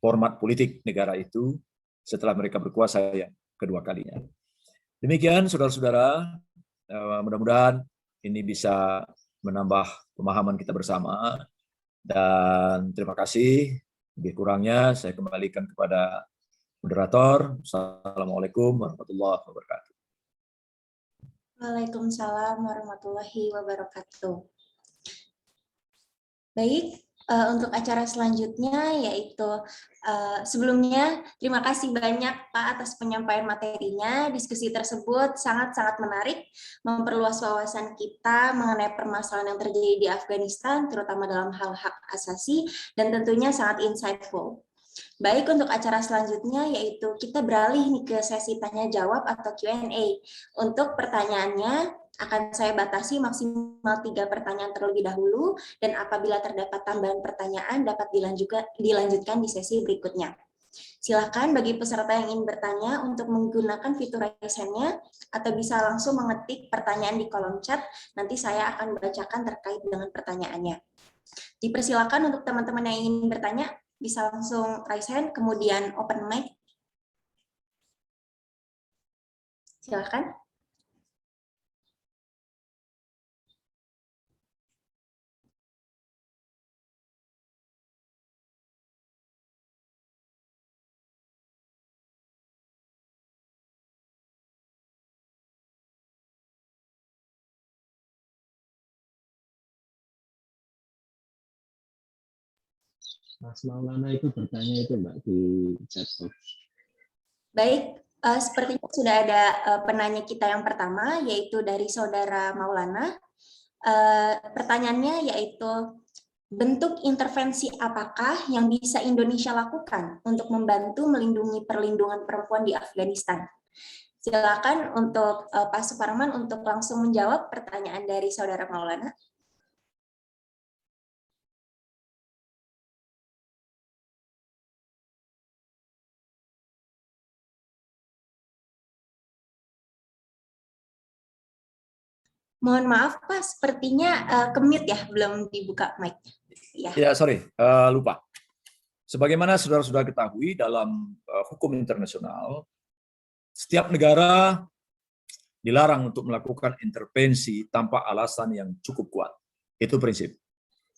format politik negara itu setelah mereka berkuasa yang kedua kalinya. Demikian saudara-saudara, mudah-mudahan ini bisa menambah pemahaman kita bersama, dan terima kasih. Lebih kurangnya saya kembalikan kepada moderator. Assalamualaikum warahmatullahi wabarakatuh. Waalaikumsalam warahmatullahi wabarakatuh. Baik, untuk acara selanjutnya yaitu sebelumnya terima kasih banyak Pak atas penyampaian materinya. Diskusi tersebut sangat-sangat menarik, memperluas wawasan kita mengenai permasalahan yang terjadi di Afghanistan, terutama dalam hal hak asasi, dan tentunya sangat insightful. Baik, untuk acara selanjutnya yaitu kita beralih nih ke sesi tanya jawab atau Q&A. Untuk pertanyaannya akan saya batasi maksimal 3 pertanyaan terlebih dahulu, dan apabila terdapat tambahan pertanyaan dapat dilanjutkan di sesi berikutnya. Silakan bagi peserta yang ingin bertanya untuk menggunakan fitur raise hand-nya atau bisa langsung mengetik pertanyaan di kolom chat, nanti saya akan bacakan terkait dengan pertanyaannya. Dipersilakan untuk teman-teman yang ingin bertanya, bisa langsung raise hand, kemudian open mic. Silakan. Mas Maulana itu bertanya itu Mbak di chat box. Baik, sepertinya sudah ada penanya kita yang pertama, yaitu dari Saudara Maulana. Pertanyaannya yaitu, bentuk intervensi apakah yang bisa Indonesia lakukan untuk membantu melindungi perlindungan perempuan di Afghanistan? Silakan untuk Pak Suparman untuk langsung menjawab pertanyaan dari Saudara Maulana. Mohon maaf Pak, sepertinya ke-mute ya, belum dibuka mic. Ya, sorry, lupa. Sebagaimana saudara-saudara ketahui dalam hukum internasional, setiap negara dilarang untuk melakukan intervensi tanpa alasan yang cukup kuat. Itu prinsip.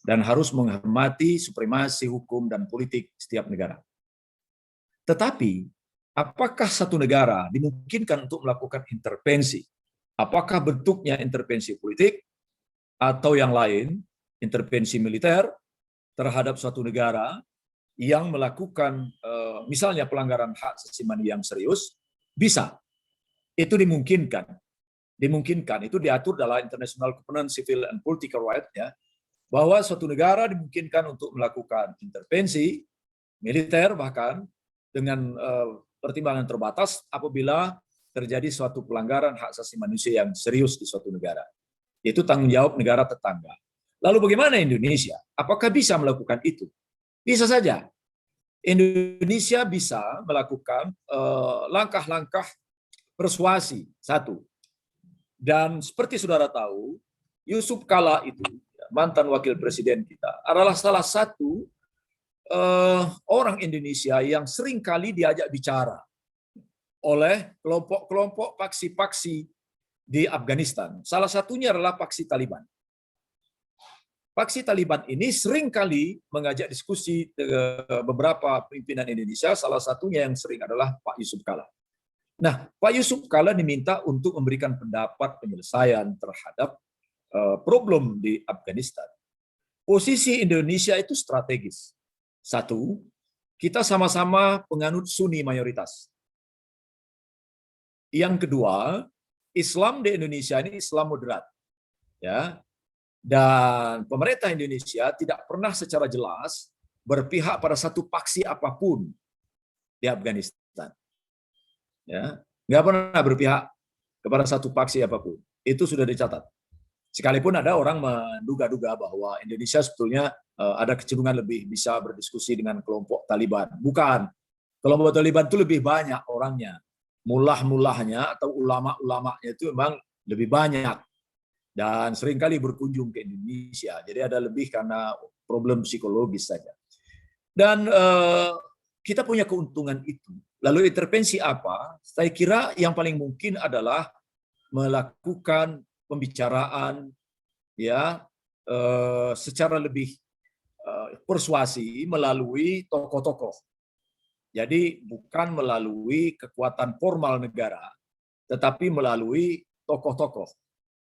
Dan harus menghormati supremasi hukum dan politik setiap negara. Tetapi, apakah satu negara dimungkinkan untuk melakukan intervensi? Apakah bentuknya intervensi politik atau yang lain, intervensi militer terhadap suatu negara yang melakukan misalnya pelanggaran hak asasi manusia yang serius? Bisa. Itu dimungkinkan. Dimungkinkan. Itu diatur dalam International Covenant Civil and Political Rights, ya, bahwa suatu negara dimungkinkan untuk melakukan intervensi militer bahkan dengan pertimbangan terbatas apabila terjadi suatu pelanggaran hak asasi manusia yang serius di suatu negara. Itu tanggung jawab negara tetangga. Lalu bagaimana Indonesia? Apakah bisa melakukan itu? Bisa saja. Indonesia bisa melakukan langkah-langkah persuasi, satu. Dan seperti saudara tahu, Yusuf Kala itu, mantan wakil presiden kita, adalah salah satu orang Indonesia yang sering kali diajak bicara oleh kelompok-kelompok paksi-paksi di Afghanistan. Salah satunya adalah paksi Taliban. Paksi Taliban ini sering kali mengajak diskusi beberapa pimpinan Indonesia, salah satunya yang sering adalah Pak Yusuf Kala. Nah, Pak Yusuf Kala diminta untuk memberikan pendapat penyelesaian terhadap problem di Afghanistan. Posisi Indonesia itu strategis. Satu, kita sama-sama penganut Sunni mayoritas. Yang kedua, Islam di Indonesia ini Islam moderat. Ya. Dan pemerintah Indonesia tidak pernah secara jelas berpihak pada satu paksi apapun di Afghanistan. Ya, nggak pernah berpihak kepada satu paksi apapun. Itu sudah dicatat. Sekalipun ada orang menduga-duga bahwa Indonesia sebetulnya ada kecenderungan lebih bisa berdiskusi dengan kelompok Taliban. Bukan. Kelompok Taliban itu lebih banyak orangnya. Mullah-mullahnya atau ulama-ulamanya itu memang lebih banyak. Dan seringkali berkunjung ke Indonesia. Jadi ada lebih karena problem psikologis saja. Dan kita punya keuntungan itu. Lalu intervensi apa? Saya kira yang paling mungkin adalah melakukan pembicaraan ya secara lebih persuasi melalui tokoh-tokoh. Jadi bukan melalui kekuatan formal negara, tetapi melalui tokoh-tokoh.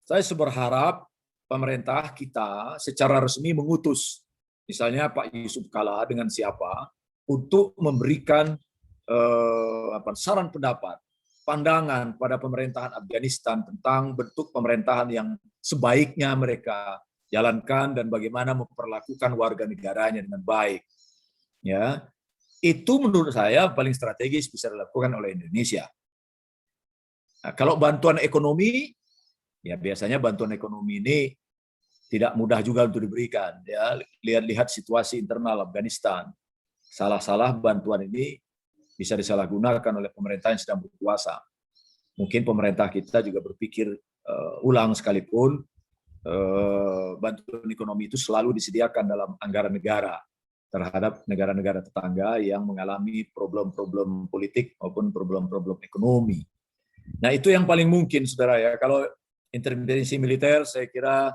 Saya berharap pemerintah kita secara resmi mengutus, misalnya Pak Yusuf Kala dengan siapa, untuk memberikan saran pendapat, pandangan pada pemerintahan Afghanistan tentang bentuk pemerintahan yang sebaiknya mereka jalankan dan bagaimana memperlakukan warga negaranya dengan baik. Ya, itu menurut saya paling strategis bisa dilakukan oleh Indonesia. Nah, kalau bantuan ekonomi, ya biasanya bantuan ekonomi ini tidak mudah juga untuk diberikan. Ya, lihat-lihat situasi internal Afghanistan. Salah-salah bantuan ini bisa disalahgunakan oleh pemerintah yang sedang berkuasa. Mungkin pemerintah kita juga berpikir ulang sekalipun bantuan ekonomi itu selalu disediakan dalam anggaran negara terhadap negara-negara tetangga yang mengalami problem-problem politik maupun problem-problem ekonomi. Nah, itu yang paling mungkin, saudara ya. Kalau intervensi militer, saya kira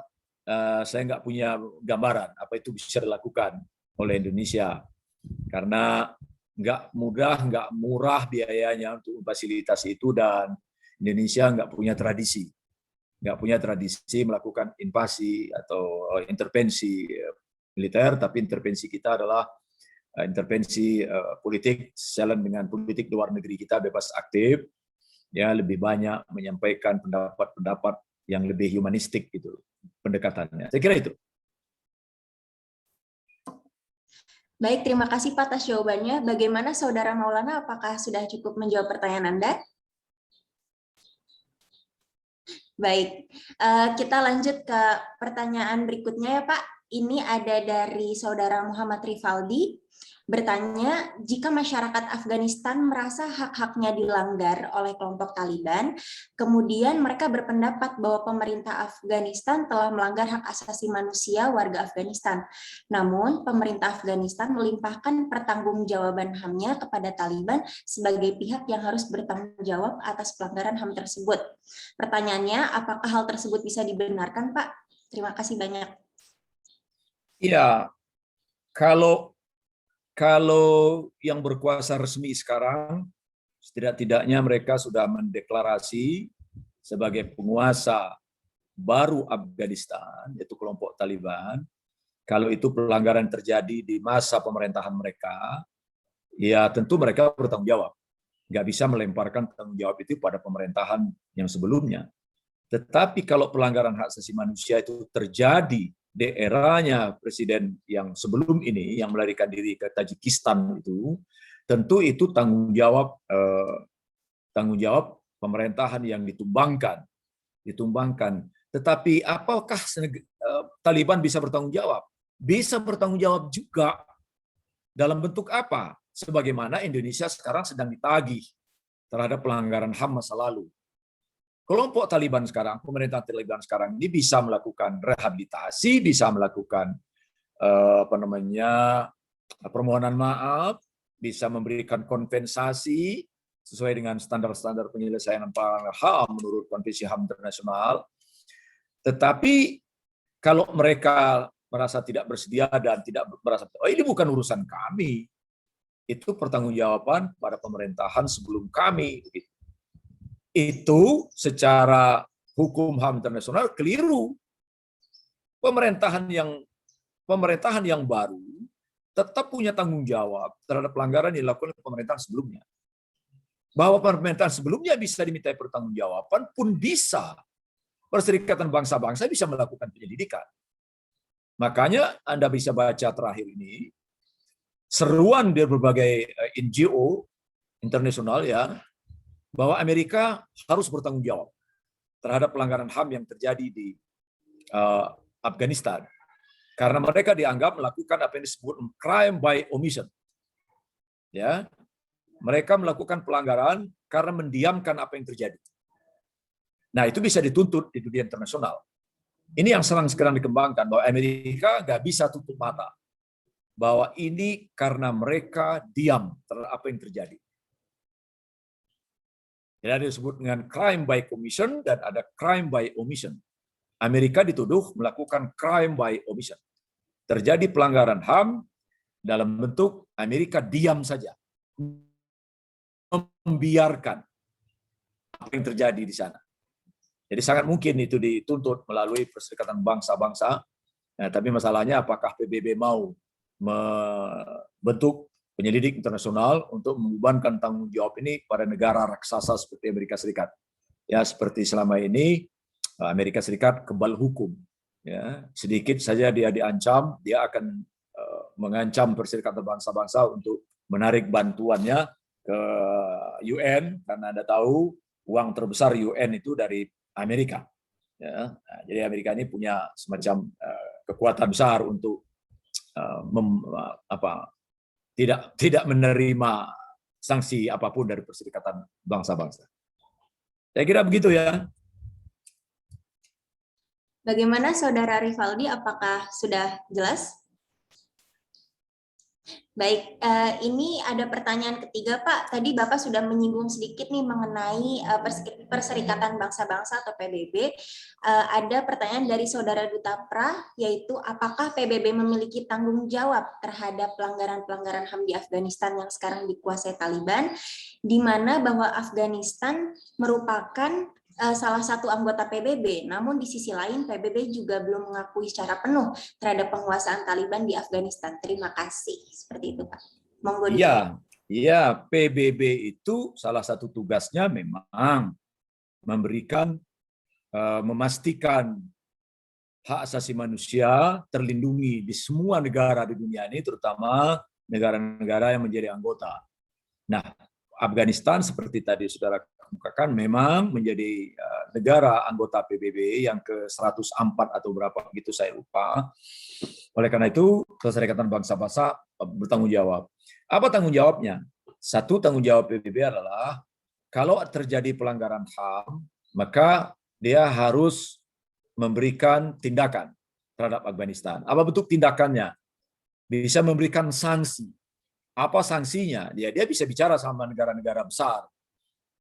saya nggak punya gambaran apa itu bisa dilakukan oleh Indonesia. Karena nggak mudah, nggak murah biayanya untuk memfasilitasi itu, dan Indonesia nggak punya tradisi melakukan invasi atau intervensi militer, tapi intervensi kita adalah intervensi politik, jalan dengan politik luar negeri kita bebas aktif, ya lebih banyak menyampaikan pendapat-pendapat yang lebih humanistik gitu pendekatannya. Saya kira itu. Baik, terima kasih Pak atas jawabannya. Bagaimana Saudara Maulana, apakah sudah cukup menjawab pertanyaan Anda? Baik, kita lanjut ke pertanyaan berikutnya ya Pak. ini ada dari Saudara Muhammad Rifaldi, bertanya, jika masyarakat Afghanistan merasa hak-haknya dilanggar oleh kelompok Taliban, kemudian mereka berpendapat bahwa pemerintah Afghanistan telah melanggar hak asasi manusia warga Afghanistan. Namun, pemerintah Afghanistan melimpahkan pertanggungjawaban HAM-nya kepada Taliban sebagai pihak yang harus bertanggung jawab atas pelanggaran HAM tersebut. Pertanyaannya, apakah hal tersebut bisa dibenarkan, Pak? Terima kasih banyak. Ya, kalau yang berkuasa resmi sekarang, setidak-tidaknya mereka sudah mendeklarasi sebagai penguasa baru Afghanistan, yaitu kelompok Taliban. Kalau itu pelanggaran terjadi di masa pemerintahan mereka, ya tentu mereka bertanggung jawab. Nggak bisa melemparkan tanggung jawab itu pada pemerintahan yang sebelumnya. Tetapi kalau pelanggaran hak asasi manusia itu terjadi di eranya presiden yang sebelum ini, yang melarikan diri ke Tajikistan itu, tentu itu tanggung jawab pemerintahan yang ditumbangkan. Tetapi apakah Taliban bisa bertanggung jawab? Bisa bertanggung jawab juga. Dalam bentuk apa? Sebagaimana Indonesia sekarang sedang ditagih terhadap pelanggaran HAM masa lalu. Kelompok Taliban sekarang, pemerintah Taliban sekarang ini bisa melakukan rehabilitasi, bisa melakukan permohonan maaf, bisa memberikan kompensasi sesuai dengan standar-standar penyelesaian pelanggaran HAM menurut Konvensi HAM internasional. Tetapi kalau mereka merasa tidak bersedia dan tidak merasa, oh ini bukan urusan kami, itu pertanggungjawaban pada pemerintahan sebelum kami. Itu secara hukum HAM internasional keliru. Pemerintahan yang baru tetap punya tanggung jawab terhadap pelanggaran yang dilakukan oleh pemerintahan sebelumnya. Bahwa pemerintahan sebelumnya bisa dimintai pertanggungjawaban pun bisa. Perserikatan Bangsa-Bangsa bisa melakukan penyelidikan. Makanya Anda bisa baca terakhir ini seruan dari berbagai NGO internasional ya, bahwa Amerika harus bertanggung jawab terhadap pelanggaran HAM yang terjadi di Afghanistan. Karena mereka dianggap melakukan apa yang disebut crime by omission. Ya, mereka melakukan pelanggaran karena mendiamkan apa yang terjadi. Nah, itu bisa dituntut di dunia internasional. Ini yang sekarang dikembangkan, bahwa Amerika nggak bisa tutup mata. Bahwa ini karena mereka diam terhadap apa yang terjadi. Jadi ada disebut dengan crime by commission dan ada crime by omission. Amerika dituduh melakukan crime by omission. Terjadi pelanggaran HAM dalam bentuk Amerika diam saja. Membiarkan apa yang terjadi di sana. Jadi sangat mungkin itu dituntut melalui Perserikatan Bangsa-Bangsa. Nah, tapi masalahnya apakah PBB mau membentuk penyelidik internasional untuk membebankan tanggung jawab ini pada negara raksasa seperti Amerika Serikat. Ya, seperti selama ini Amerika Serikat kebal hukum. Ya, sedikit saja dia diancam, dia akan mengancam Perserikatan Bangsa-Bangsa untuk menarik bantuannya ke UN, karena Anda tahu uang terbesar UN itu dari Amerika. Ya, nah, jadi Amerika ini punya semacam kekuatan besar untuk tidak menerima sanksi apapun dari Perserikatan Bangsa-Bangsa. Saya kira begitu ya. Bagaimana Saudara Rifaldi, apakah sudah jelas? Baik, ini ada pertanyaan ketiga, Pak. Tadi Bapak sudah menyinggung sedikit nih mengenai Perserikatan Bangsa-Bangsa atau PBB. Ada pertanyaan dari Saudara Duta Pra, yaitu apakah PBB memiliki tanggung jawab terhadap pelanggaran-pelanggaran HAM di Afghanistan yang sekarang dikuasai Taliban, di mana bahwa Afghanistan merupakan salah satu anggota PBB, namun di sisi lain PBB juga belum mengakui secara penuh terhadap penguasaan Taliban di Afghanistan. Terima kasih. Seperti itu, Pak. Monggo. Iya, PBB itu salah satu tugasnya memang memastikan hak asasi manusia terlindungi di semua negara di dunia ini, terutama negara-negara yang menjadi anggota. Nah, Afghanistan seperti tadi Saudara kemukakan memang menjadi negara anggota PBB yang ke-104 atau berapa gitu saya lupa. Oleh karena itu, Perserikatan Bangsa-Bangsa bertanggung jawab. Apa tanggung jawabnya? Satu, tanggung jawab PBB adalah kalau terjadi pelanggaran HAM, maka dia harus memberikan tindakan terhadap Afghanistan. Apa bentuk tindakannya? Bisa memberikan sanksi. Apa sanksinya? Dia bisa bicara sama negara-negara besar,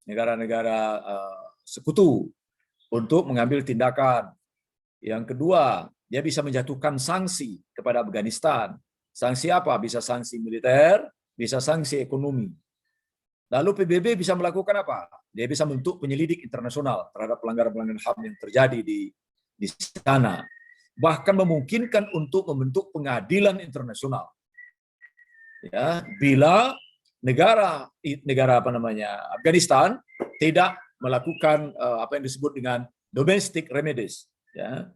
negara-negara sekutu untuk mengambil tindakan. Yang kedua, dia bisa menjatuhkan sanksi kepada Afghanistan. Sanksi apa? Bisa sanksi militer, bisa sanksi ekonomi. Lalu PBB bisa melakukan apa? Dia bisa membentuk penyelidik internasional terhadap pelanggaran-pelanggaran HAM yang terjadi di sana. Bahkan memungkinkan untuk membentuk pengadilan internasional. Ya, bila negara Afghanistan tidak melakukan apa yang disebut dengan domestic remedies, ya,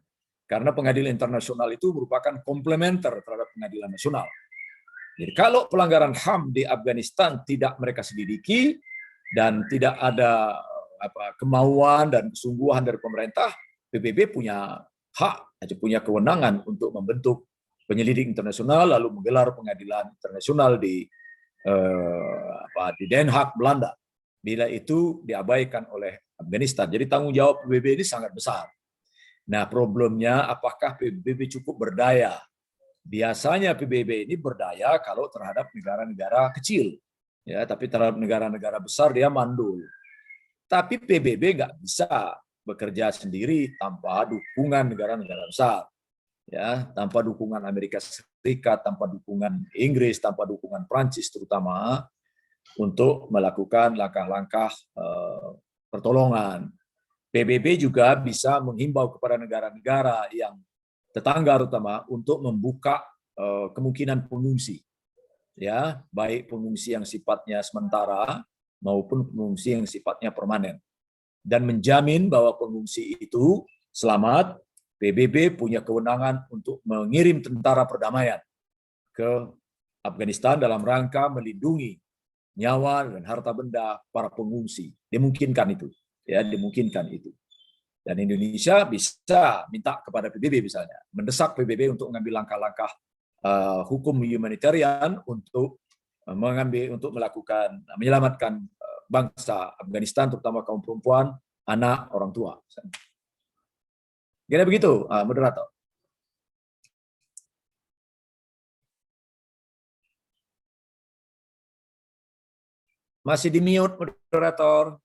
karena pengadilan internasional itu merupakan komplementer terhadap pengadilan nasional. Jadi kalau pelanggaran HAM di Afghanistan tidak mereka selidiki dan tidak ada kemauan dan kesungguhan dari pemerintah, PBB punya hak, punya kewenangan untuk membentuk penyelidik internasional lalu menggelar pengadilan internasional di Den Haag, Belanda. Bila itu diabaikan oleh Afghanistan. Jadi tanggung jawab PBB ini sangat besar. Nah, problemnya apakah PBB cukup berdaya? Biasanya PBB ini berdaya kalau terhadap negara-negara kecil, ya, tapi terhadap negara-negara besar dia mandul. Tapi PBB nggak bisa bekerja sendiri tanpa dukungan negara-negara besar, ya, tanpa dukungan Amerika Serikat, tanpa dukungan Inggris, tanpa dukungan Prancis terutama untuk melakukan langkah-langkah pertolongan. PBB juga bisa menghimbau kepada negara-negara yang tetangga terutama untuk membuka kemungkinan pengungsi, ya, baik pengungsi yang sifatnya sementara maupun pengungsi yang sifatnya permanen, dan menjamin bahwa pengungsi itu selamat. PBB punya kewenangan untuk mengirim tentara perdamaian ke Afghanistan dalam rangka melindungi nyawa dan harta benda para pengungsi. Dimungkinkan itu, ya, dimungkinkan itu. Dan Indonesia bisa minta kepada PBB misalnya, mendesak PBB untuk mengambil langkah-langkah hukum humanitarian untuk melakukan menyelamatkan bangsa Afghanistan, terutama kaum perempuan, anak, orang tua. Kira begitu, moderator. Masih di mute, moderator.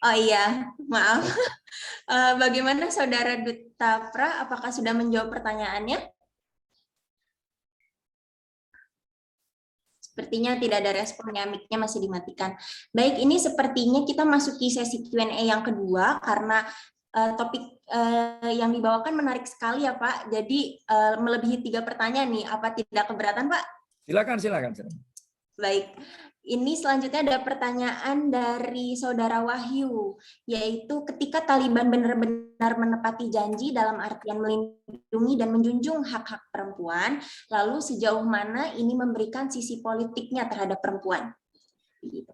Oh iya, maaf. Bagaimana Saudara Duta Pra, apakah sudah menjawab pertanyaannya? Sepertinya tidak ada responnya, mic-nya masih dimatikan. Baik, ini sepertinya kita masuki sesi Q&A yang kedua, karena topik yang dibawakan menarik sekali ya Pak. Jadi melebihi 3 pertanyaan nih, apa tidak keberatan Pak? Silakan. Baik, ini selanjutnya ada pertanyaan dari Saudara Wahyu, yaitu ketika Taliban benar-benar menepati janji dalam artian melindungi dan menjunjung hak-hak perempuan, lalu sejauh mana ini memberikan sisi politiknya terhadap perempuan?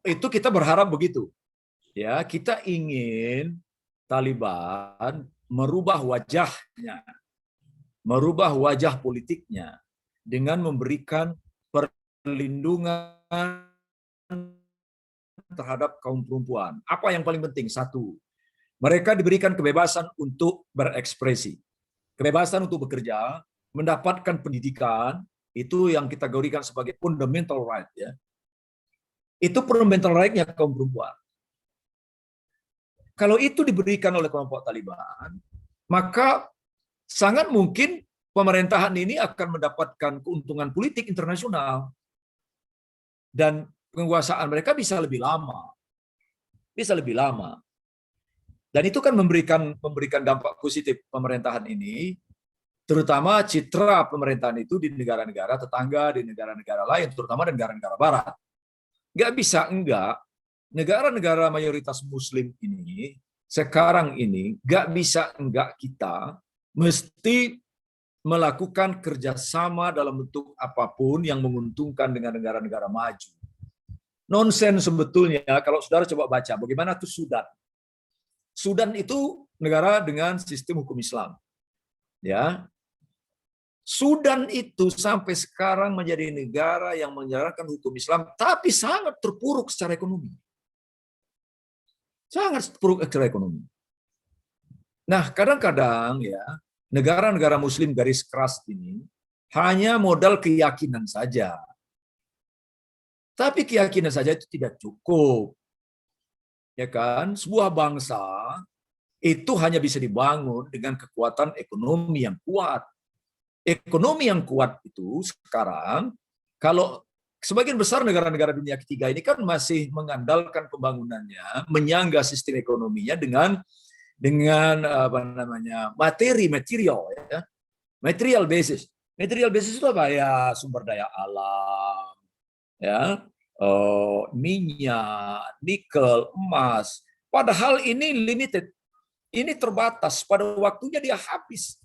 Itu kita berharap begitu. Ya, kita ingin Taliban merubah wajahnya, merubah wajah politiknya dengan memberikan perlindungan terhadap kaum perempuan. Apa yang paling penting? Satu, mereka diberikan kebebasan untuk berekspresi, kebebasan untuk bekerja, mendapatkan pendidikan, itu yang kita kategorikan sebagai fundamental right, ya. Itu fundamental right-nya kaum perempuan. Kalau itu diberikan oleh kelompok Taliban, maka sangat mungkin pemerintahan ini akan mendapatkan keuntungan politik internasional. Dan penguasaan mereka bisa lebih lama. Dan itu kan memberikan dampak positif pemerintahan ini, terutama citra pemerintahan itu di negara-negara tetangga, di negara-negara lain, terutama di negara-negara barat. Nggak bisa enggak, negara-negara mayoritas muslim ini, sekarang ini, nggak bisa enggak kita mesti melakukan kerjasama dalam bentuk apapun yang menguntungkan dengan negara-negara maju. Nonsens sebetulnya kalau saudara coba baca bagaimana tuh Sudan. Sudan itu negara dengan sistem hukum Islam. Ya. Sudan itu sampai sekarang menjadi negara yang menjalankan hukum Islam tapi sangat terpuruk secara ekonomi. Sangat terpuruk secara ekonomi. Nah, kadang-kadang ya negara-negara muslim garis keras ini hanya modal keyakinan saja. Tapi keyakinan saja itu tidak cukup. Ya kan? Sebuah bangsa itu hanya bisa dibangun dengan kekuatan ekonomi yang kuat. Ekonomi yang kuat itu sekarang, kalau sebagian besar negara-negara dunia ketiga ini kan masih mengandalkan pembangunannya, menyangga sistem ekonominya dengan apa namanya materi material ya, material basis. Material basis itu apa ya? Sumber daya alam, ya, minyak, nikel, emas. Padahal ini limited, ini terbatas. Pada waktunya dia habis.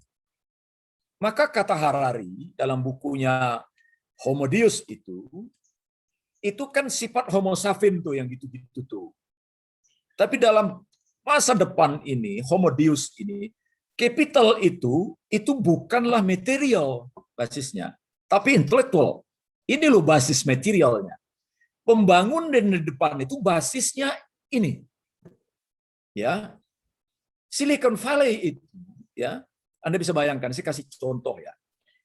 Maka kata Harari dalam bukunya Homo Deus itu kan sifat Homo sapien tuh yang gitu-gitu tuh. Tapi dalam masa depan ini, Homo Deus ini, capital itu bukanlah material basisnya, tapi intelektual. Ini loh basis materialnya. Pembangunan di depan itu basisnya ini. Ya. Silicon Valley itu, ya. Anda bisa bayangkan, saya kasih contoh ya.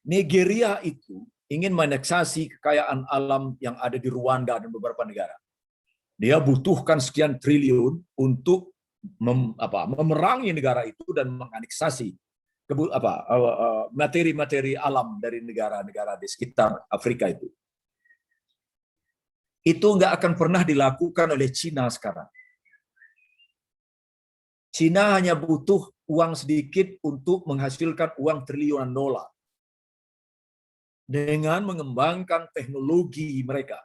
Nigeria itu ingin menganeksasi kekayaan alam yang ada di Rwanda dan beberapa negara. Dia butuhkan sekian triliun untuk memerangi negara itu dan menganeksasi materi-materi alam dari negara-negara di sekitar Afrika itu. Itu nggak akan pernah dilakukan oleh Cina sekarang. Cina hanya butuh uang sedikit untuk menghasilkan uang triliunan dolar dengan mengembangkan teknologi mereka.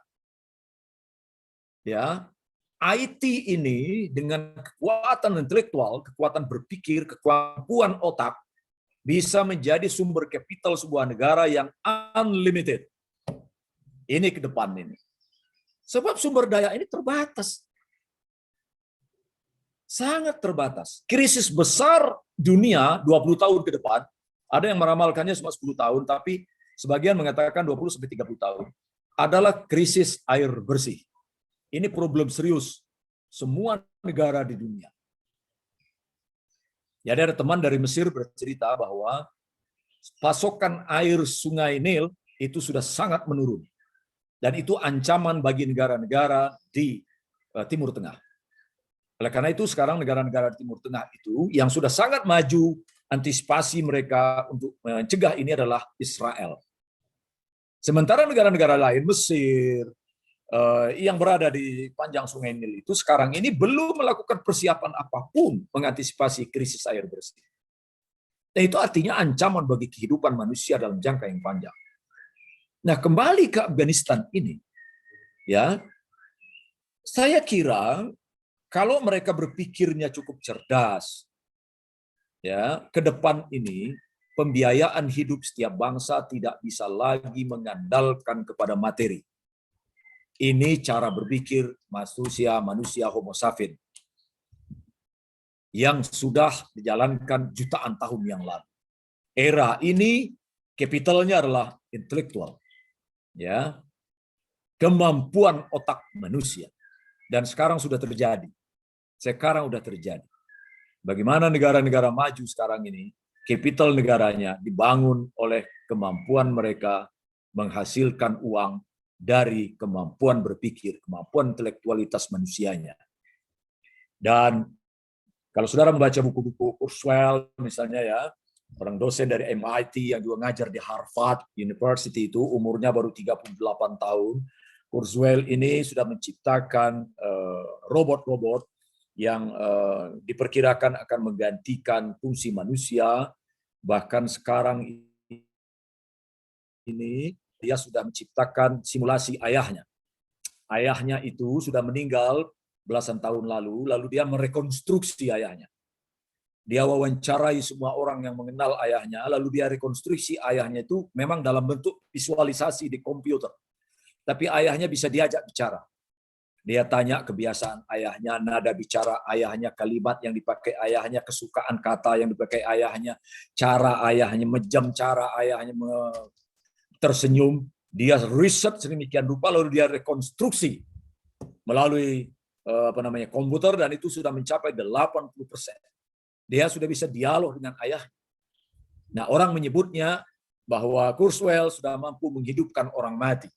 Ya, IT ini dengan kekuatan intelektual, kekuatan berpikir, kemampuan otak bisa menjadi sumber kapital sebuah negara yang unlimited. Ini ke depan ini. Sebab sumber daya ini terbatas. Sangat terbatas. Krisis besar dunia 20 tahun ke depan, ada yang meramalkannya cuma 10 tahun, tapi sebagian mengatakan 20-30 tahun, adalah krisis air bersih. Ini problem serius semua negara di dunia. Jadi ada teman dari Mesir bercerita bahwa pasokan air sungai Nil itu sudah sangat menurun. Dan itu ancaman bagi negara-negara di Timur Tengah. Oleh karena itu sekarang negara-negara di Timur Tengah itu yang sudah sangat maju, antisipasi mereka untuk mencegah ini adalah Israel. Sementara negara-negara lain, Mesir, yang berada di panjang sungai Nil itu sekarang ini belum melakukan persiapan apapun mengantisipasi krisis air bersih. Dan itu artinya ancaman bagi kehidupan manusia dalam jangka yang panjang. Nah, kembali ke Afghanistan ini, ya, saya kira kalau mereka berpikirnya cukup cerdas, ya, ke depan ini pembiayaan hidup setiap bangsa tidak bisa lagi mengandalkan kepada materi. Ini cara berpikir manusia Homo sapien yang sudah dijalankan jutaan tahun yang lalu. Era ini kapitalnya adalah intelektual, ya, kemampuan otak manusia, dan sekarang sudah terjadi. Sekarang sudah terjadi. Bagaimana negara-negara maju sekarang ini, kapital negaranya dibangun oleh kemampuan mereka menghasilkan uang dari kemampuan berpikir, kemampuan intelektualitas manusianya. Dan kalau saudara membaca buku-buku Kurzweil misalnya ya, orang dosen dari MIT yang juga ngajar di Harvard University itu umurnya baru 38 tahun. Kurzweil ini sudah menciptakan robot-robot yang diperkirakan akan menggantikan fungsi manusia. Bahkan sekarang ini dia sudah menciptakan simulasi ayahnya. Ayahnya itu sudah meninggal belasan tahun lalu dia merekonstruksi ayahnya. Dia wawancarai semua orang yang mengenal ayahnya, lalu dia rekonstruksi ayahnya itu memang dalam bentuk visualisasi di komputer. Tapi ayahnya bisa diajak bicara. Dia tanya kebiasaan ayahnya, nada bicara ayahnya, kalimat yang dipakai ayahnya, kesukaan kata yang dipakai ayahnya, cara ayahnya, cara ayahnya tersenyum. Dia riset sedemikian rupa, lalu dia rekonstruksi melalui komputer, dan itu sudah mencapai 80%. Dia sudah bisa dialog dengan ayah. Nah, orang menyebutnya bahwa Kurzweil sudah mampu menghidupkan orang mati.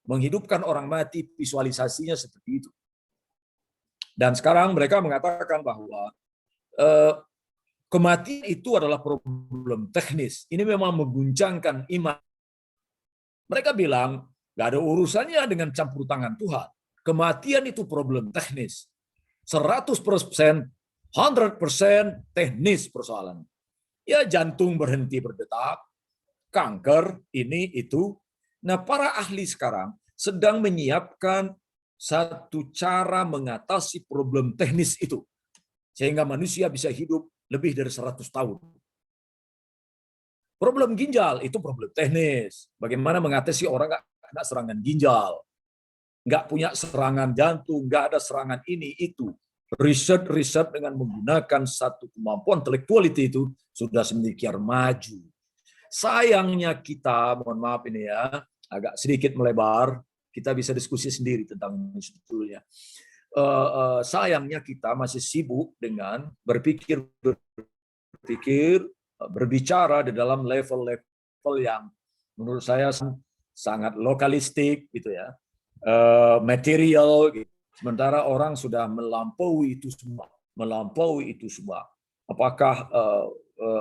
Menghidupkan orang mati, visualisasinya seperti itu. Dan sekarang mereka mengatakan bahwa kematian itu adalah problem teknis. Ini memang mengguncangkan iman. Mereka bilang, nggak ada urusannya dengan campur tangan Tuhan. Kematian itu problem teknis. 100%, 100% teknis persoalan. Ya, jantung berhenti berdetak, kanker, ini, itu. Nah, para ahli sekarang sedang menyiapkan satu cara mengatasi problem teknis itu. Sehingga manusia bisa hidup lebih dari 100 tahun. Problem ginjal itu problem teknis. Bagaimana mengatasi orang nggak kena serangan ginjal, nggak punya serangan jantung, nggak ada serangan ini, itu. Riset dengan menggunakan satu kemampuan intelektuality itu sudah sedemikian maju. Sayangnya kita, mohon maaf ini ya, agak sedikit melebar, kita bisa diskusi sendiri tentang ini sebetulnya. Sayangnya kita masih sibuk dengan berbicara di dalam level-level yang menurut saya sangat lokalistik gitu ya, material gitu. Sementara orang sudah melampaui itu semua. Apakah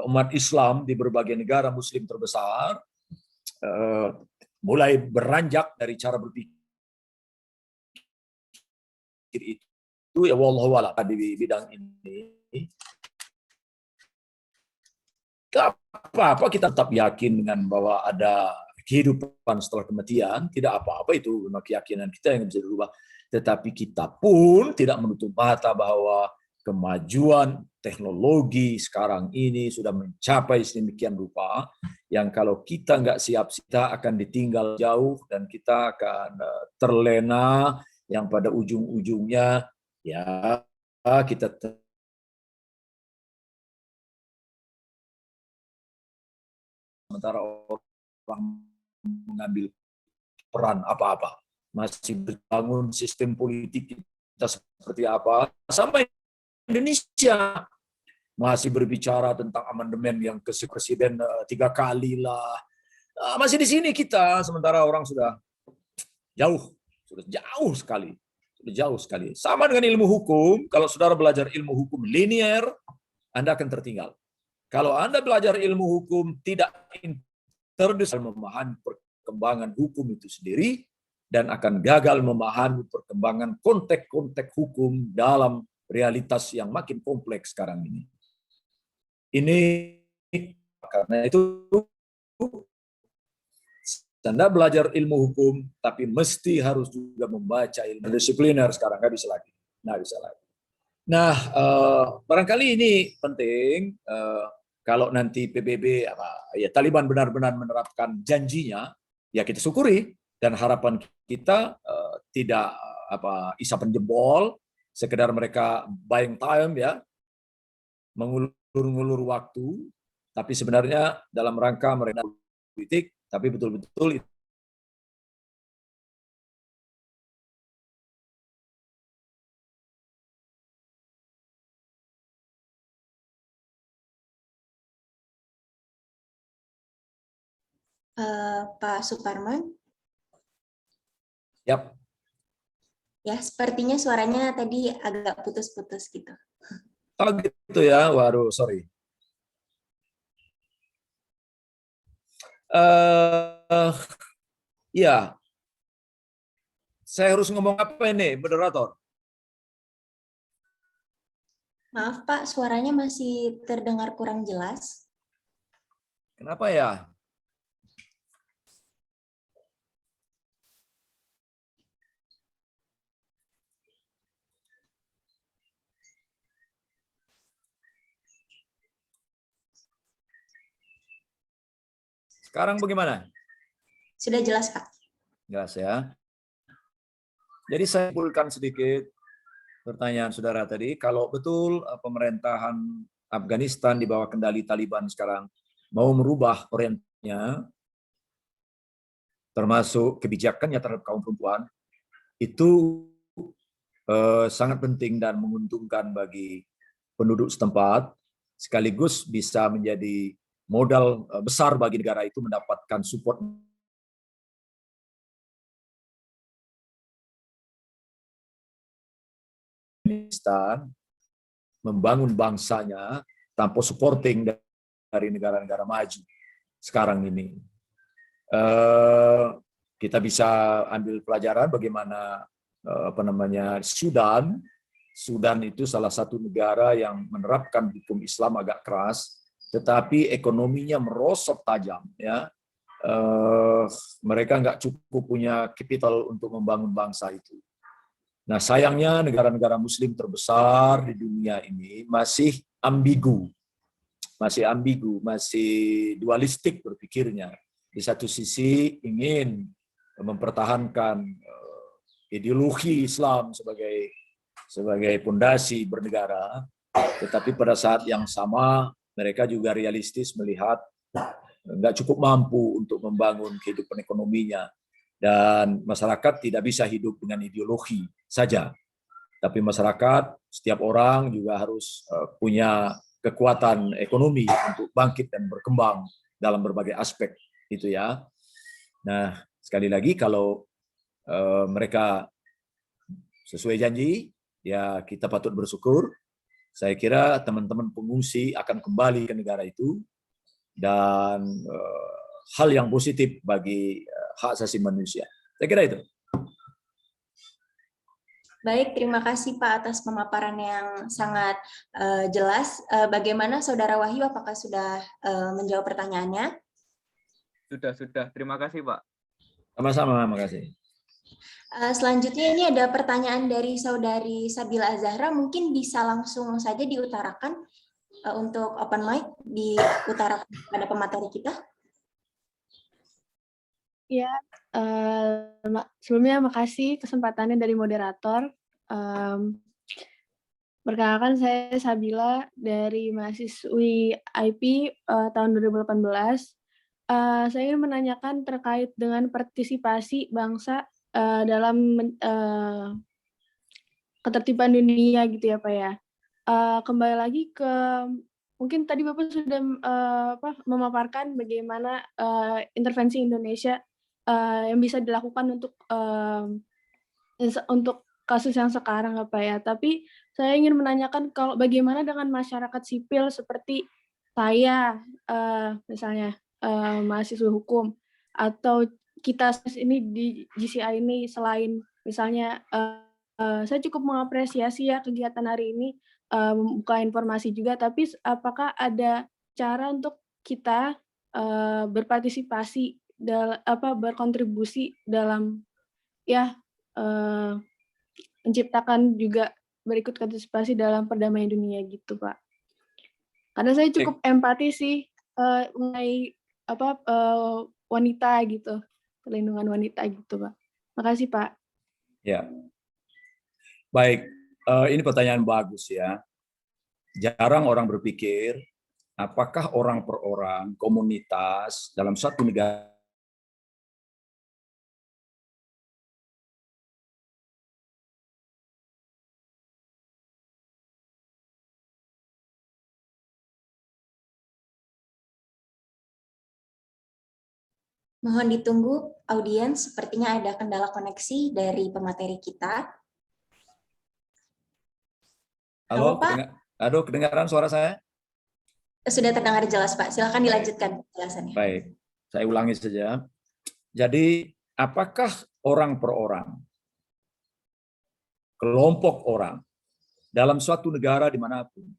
umat Islam di berbagai negara Muslim terbesar mulai beranjak dari cara berpikir itu, ya wallahu a'lam di bidang ini. Apa kita tetap yakin dengan bahwa ada kehidupan setelah kematian, tidak apa-apa, itu keyakinan kita yang bisa dirubah. Tetapi kita pun tidak menutup mata bahwa kemajuan teknologi sekarang ini sudah mencapai sedemikian rupa yang kalau kita nggak siap, kita akan ditinggal jauh dan kita akan terlena, yang pada ujung-ujungnya ya kita sementara orang mengambil peran apa-apa, masih berbangun sistem politik kita seperti apa, sampai Indonesia masih berbicara tentang amandemen yang ke presiden 3 kali lah, masih di sini kita, sementara orang sudah jauh sekali. Sama dengan ilmu hukum, kalau saudara belajar ilmu hukum linear, Anda akan tertinggal. Kalau Anda belajar ilmu hukum tidak interdisipliner, memahami perkembangan hukum itu sendiri, dan akan gagal memahami perkembangan konteks-konteks hukum dalam realitas yang makin kompleks sekarang ini. Ini karena itu Anda belajar ilmu hukum, tapi mesti harus juga membaca ilmu disipliner sekarang, nggak bisa lagi. Nah, barangkali ini penting kalau nanti PBB ya Taliban benar-benar menerapkan janjinya, ya kita syukuri, dan harapan kita tidak isapan jempol, sekedar mereka buying time ya, mengulur-ngulur waktu, tapi sebenarnya dalam rangka mereka politik, tapi betul-betul itu Pak Suparman? Yap. Ya, sepertinya suaranya tadi agak putus-putus gitu. Oh gitu ya, waduh, sorry. Ya, saya harus ngomong apa ini, moderator? Maaf Pak, suaranya masih terdengar kurang jelas. Kenapa ya? Sekarang bagaimana? Sudah jelas Pak. Jelas ya. Jadi saya simpulkan sedikit pertanyaan saudara tadi, kalau betul pemerintahan Afghanistan di bawah kendali Taliban sekarang mau merubah orientasinya, termasuk kebijakannya terhadap kaum perempuan, itu sangat penting dan menguntungkan bagi penduduk setempat, sekaligus bisa menjadi modal besar bagi negara itu mendapatkan support Afghanistan membangun bangsanya tanpa supporting dari negara-negara maju sekarang ini. Kita bisa ambil pelajaran bagaimana Sudan itu salah satu negara yang menerapkan hukum Islam agak keras, tetapi ekonominya merosot tajam. Ya, mereka nggak cukup punya kapital untuk membangun bangsa itu. Nah, sayangnya negara-negara Muslim terbesar di dunia ini masih ambigu, masih dualistik berpikirnya. Di satu sisi ingin mempertahankan ideologi Islam sebagai fondasi bernegara, tetapi pada saat yang sama mereka juga realistis melihat nggak cukup mampu untuk membangun kehidupan ekonominya, dan masyarakat tidak bisa hidup dengan ideologi saja, tapi masyarakat, setiap orang juga harus punya kekuatan ekonomi untuk bangkit dan berkembang dalam berbagai aspek itu ya. Nah, sekali lagi kalau mereka sesuai janji, ya kita patut bersyukur. Saya kira teman-teman pengungsi akan kembali ke negara itu, dan hal yang positif bagi hak asasi manusia. Saya kira itu. Baik, terima kasih Pak atas pemaparan yang sangat jelas. Bagaimana Saudara Wahyu, apakah sudah menjawab pertanyaannya? Sudah. Terima kasih, Pak. Sama-sama, terima kasih. Selanjutnya ini ada pertanyaan dari Saudari Sabila Azahra, mungkin bisa langsung saja diutarakan untuk open mic, diutarakan pada pemateri kita. Ya, sebelumnya makasih kesempatannya dari moderator. Perkenalkan, saya Sabila dari mahasiswi IP tahun 2018. Saya ingin menanyakan terkait dengan partisipasi bangsa dalam ketertiban dunia gitu ya Pak ya. Kembali lagi ke, mungkin tadi Bapak sudah memaparkan bagaimana intervensi Indonesia yang bisa dilakukan untuk kasus yang sekarang apa ya. Tapi saya ingin menanyakan kalau bagaimana dengan masyarakat sipil seperti saya, misalnya mahasiswa hukum, atau kita ini di GCI ini, selain misalnya saya cukup mengapresiasi ya kegiatan hari ini, membuka informasi juga, tapi apakah ada cara untuk kita berpartisipasi berkontribusi dalam ya menciptakan juga berikut partisipasi dalam perdamaian dunia gitu Pak. Karena saya cukup empati sih mengenai wanita gitu, perlindungan wanita gitu Pak. Makasih Pak. Ya, baik. Ini pertanyaan bagus ya. Jarang orang berpikir apakah orang per orang, komunitas dalam satu negara Mohon ditunggu audiens, sepertinya ada kendala koneksi dari pemateri kita. Halo, Pak. Kedengaran suara saya? Sudah terdengar jelas Pak, silakan dilanjutkan penjelasannya. Baik, saya ulangi saja. Jadi, apakah orang per orang, kelompok orang, dalam suatu negara dimanapun,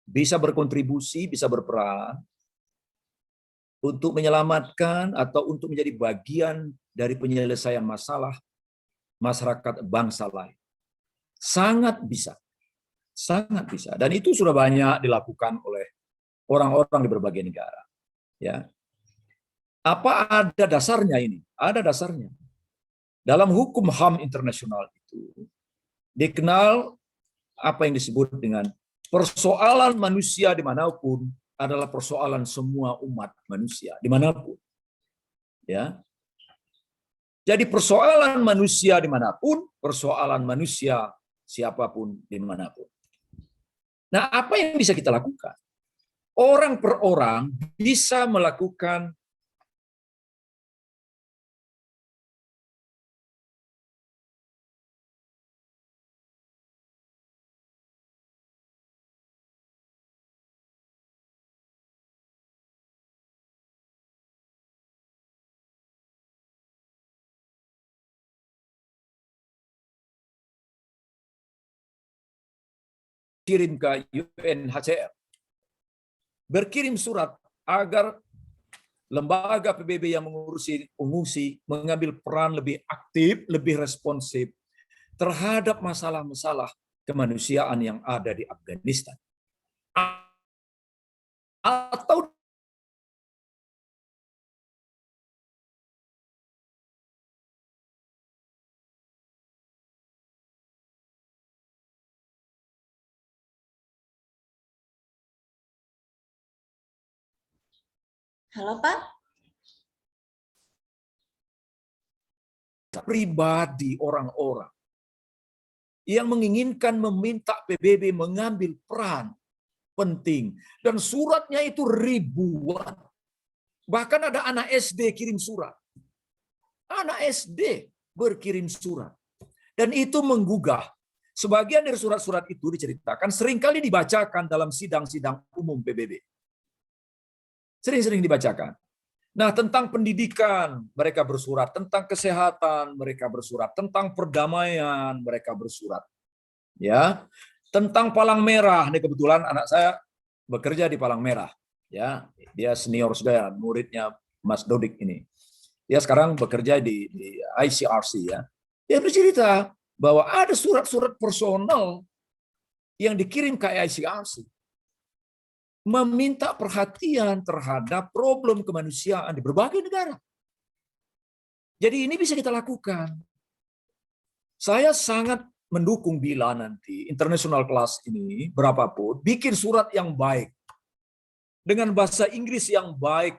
bisa berkontribusi, bisa berperan untuk menyelamatkan atau untuk menjadi bagian dari penyelesaian masalah masyarakat bangsa lain? Sangat bisa. Sangat bisa. Dan itu sudah banyak dilakukan oleh orang-orang di berbagai negara. Ya. Apa ada dasarnya ini? Ada dasarnya. Dalam hukum HAM internasional itu dikenal apa yang disebut dengan persoalan manusia dimanapun adalah persoalan semua umat manusia dimanapun. Ya, jadi persoalan manusia dimanapun, persoalan manusia siapapun dimanapun. Nah, apa yang bisa kita lakukan? Orang per orang bisa melakukan kirim ke UNHCR, berkirim surat agar lembaga PBB yang mengurusi pengungsi mengambil peran lebih aktif, lebih responsif terhadap masalah-masalah kemanusiaan yang ada di Afghanistan. Atau Halo Pak? pribadi orang-orang yang menginginkan meminta PBB mengambil peran penting. Dan suratnya itu ribuan. Bahkan ada anak SD kirim surat. Anak SD berkirim surat. Dan itu menggugah. Sebagian dari surat-surat itu diceritakan seringkali dibacakan dalam sidang-sidang umum PBB. Sering-sering dibacakan. Nah, tentang pendidikan mereka bersurat, tentang kesehatan mereka bersurat, tentang perdamaian mereka bersurat. Ya. Tentang Palang Merah, ini kebetulan anak saya bekerja di Palang Merah. Ya, dia senior sudah, muridnya Mas Dodik ini. Dia sekarang bekerja di ICRC ya. Dia bercerita bahwa ada surat-surat personal yang dikirim ke ICRC meminta perhatian terhadap problem kemanusiaan di berbagai negara. Jadi ini bisa kita lakukan. Saya sangat mendukung bila nanti international class ini berapapun bikin surat yang baik dengan bahasa Inggris yang baik.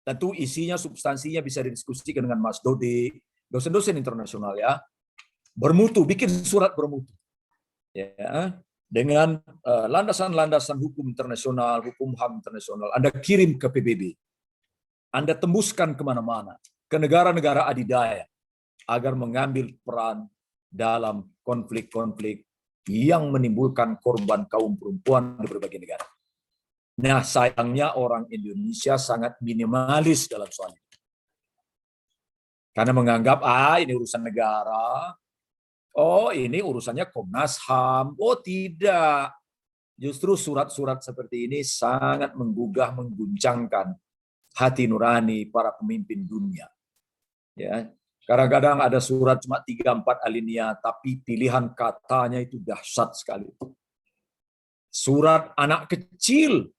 Tentu isinya, substansinya bisa didiskusikan dengan Mas Dodi, dosen-dosen internasional ya. Bermutu, bikin surat bermutu. Ya, dengan landasan-landasan hukum internasional, hukum HAM internasional, Anda kirim ke PBB. Anda tembuskan kemana-mana, ke negara-negara adidaya, agar mengambil peran dalam konflik-konflik yang menimbulkan korban kaum perempuan di berbagai negara. Nah, sayangnya orang Indonesia sangat minimalis dalam soal ini. Karena menganggap, ini urusan negara, oh ini urusannya Komnas HAM, oh tidak. Justru surat-surat seperti ini sangat menggugah, mengguncangkan hati nurani para pemimpin dunia. Ya, kadang-kadang ada surat cuma 3-4 alinea, tapi pilihan katanya itu dahsyat sekali. Surat anak kecil,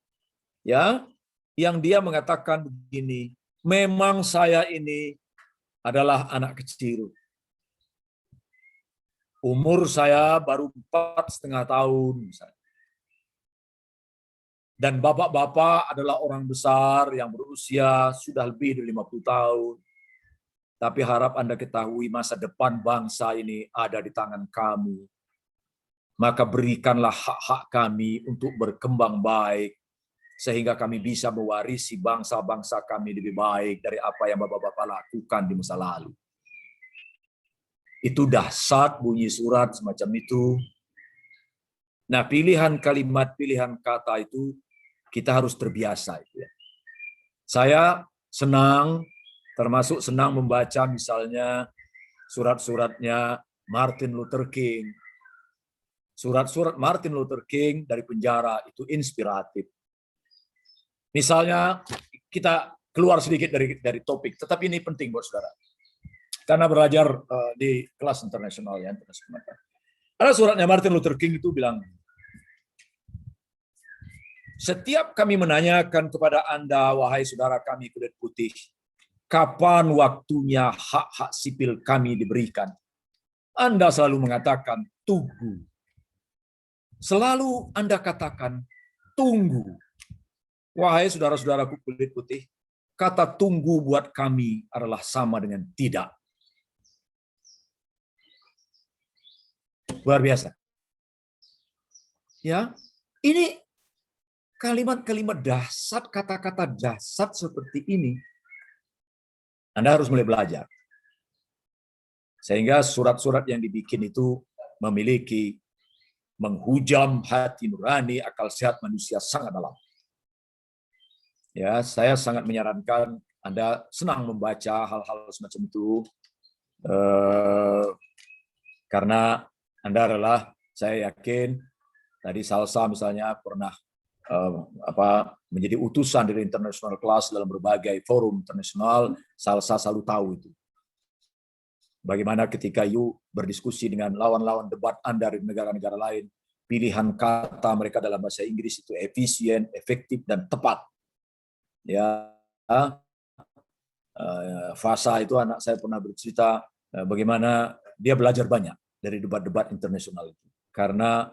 ya, yang dia mengatakan begini, memang saya ini adalah anak kecil. Umur saya baru 4,5 tahun, misalnya. Dan bapak-bapak adalah orang besar yang berusia sudah lebih dari 50 tahun. Tapi harap Anda ketahui masa depan bangsa ini ada di tangan kamu. Maka berikanlah hak-hak kami untuk berkembang baik, sehingga kami bisa mewarisi bangsa-bangsa kami lebih baik dari apa yang bapak-bapak lakukan di masa lalu. Itu dahsyat bunyi surat semacam itu. Nah, pilihan kalimat, pilihan kata itu kita harus terbiasa. Saya senang, termasuk senang membaca misalnya surat-suratnya Martin Luther King. Surat-surat Martin Luther King dari penjara itu inspiratif. Misalnya kita keluar sedikit dari topik, tetapi ini penting buat saudara. Karena belajar di kelas internasional ya. Ada suratnya Martin Luther King itu bilang, setiap kami menanyakan kepada Anda, wahai saudara kami kulit putih, kapan waktunya hak-hak sipil kami diberikan? Anda selalu mengatakan tunggu. Selalu Anda katakan tunggu. Wahai saudara-saudaraku kulit putih, kata tunggu buat kami adalah sama dengan tidak. Luar biasa. Ya, ini kalimat-kalimat dasar, kata-kata dasar seperti ini. Anda harus mulai belajar. Sehingga surat-surat yang dibikin itu memiliki menghujam hati nurani, akal sehat manusia sangat dalam. Ya, saya sangat menyarankan Anda senang membaca hal-hal semacam itu, karena Anda adalah, saya yakin, tadi Salsa misalnya pernah menjadi utusan dari international class dalam berbagai forum internasional. Salsa selalu tahu itu. Bagaimana ketika you berdiskusi dengan lawan-lawan debat Anda dari negara-negara lain, pilihan kata mereka dalam bahasa Inggris itu efisien, efektif, dan tepat. Ya, Fasa itu anak saya pernah bercerita bagaimana dia belajar banyak dari debat-debat internasional itu. Karena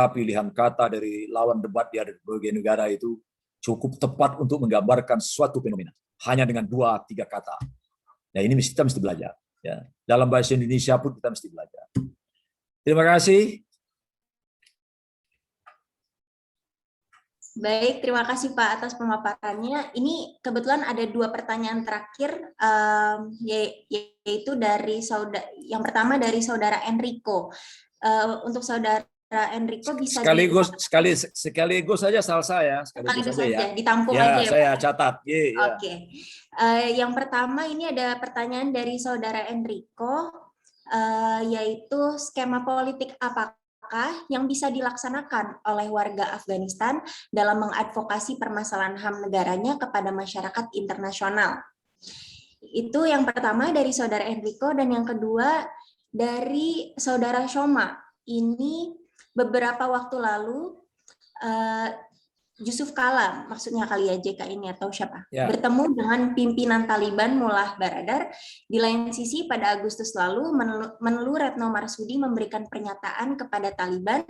pilihan kata dari lawan debat dia dari berbagai negara itu cukup tepat untuk menggambarkan suatu fenomena. Hanya dengan 2-3 kata. Nah, ini kita mesti belajar. Ya. Dalam bahasa Indonesia pun kita mesti belajar. Terima kasih. Baik, terima kasih Pak atas pemaparannya. Ini kebetulan ada 2 pertanyaan terakhir, yaitu dari yang pertama dari saudara Enrico. Untuk saudara Enrico bisa sekaligus saja Salsa ya, sekaligus saja ya. Ditampung ya, aja ya. Saya Pak. catat. Ya. Oke. Yang pertama ini ada pertanyaan dari saudara Enrico, yaitu skema politik apakah yang bisa dilaksanakan oleh warga Afghanistan dalam mengadvokasi permasalahan HAM negaranya kepada masyarakat internasional. Itu yang pertama dari saudara Enrico, dan yang kedua dari saudara Shoma. Ini beberapa waktu lalu Yusuf Kala, maksudnya kali ya JK ini atau siapa, bertemu dengan pimpinan Taliban Mullah Baradar. Di lain sisi pada Agustus lalu Menlu Retno Marsudi memberikan pernyataan kepada Taliban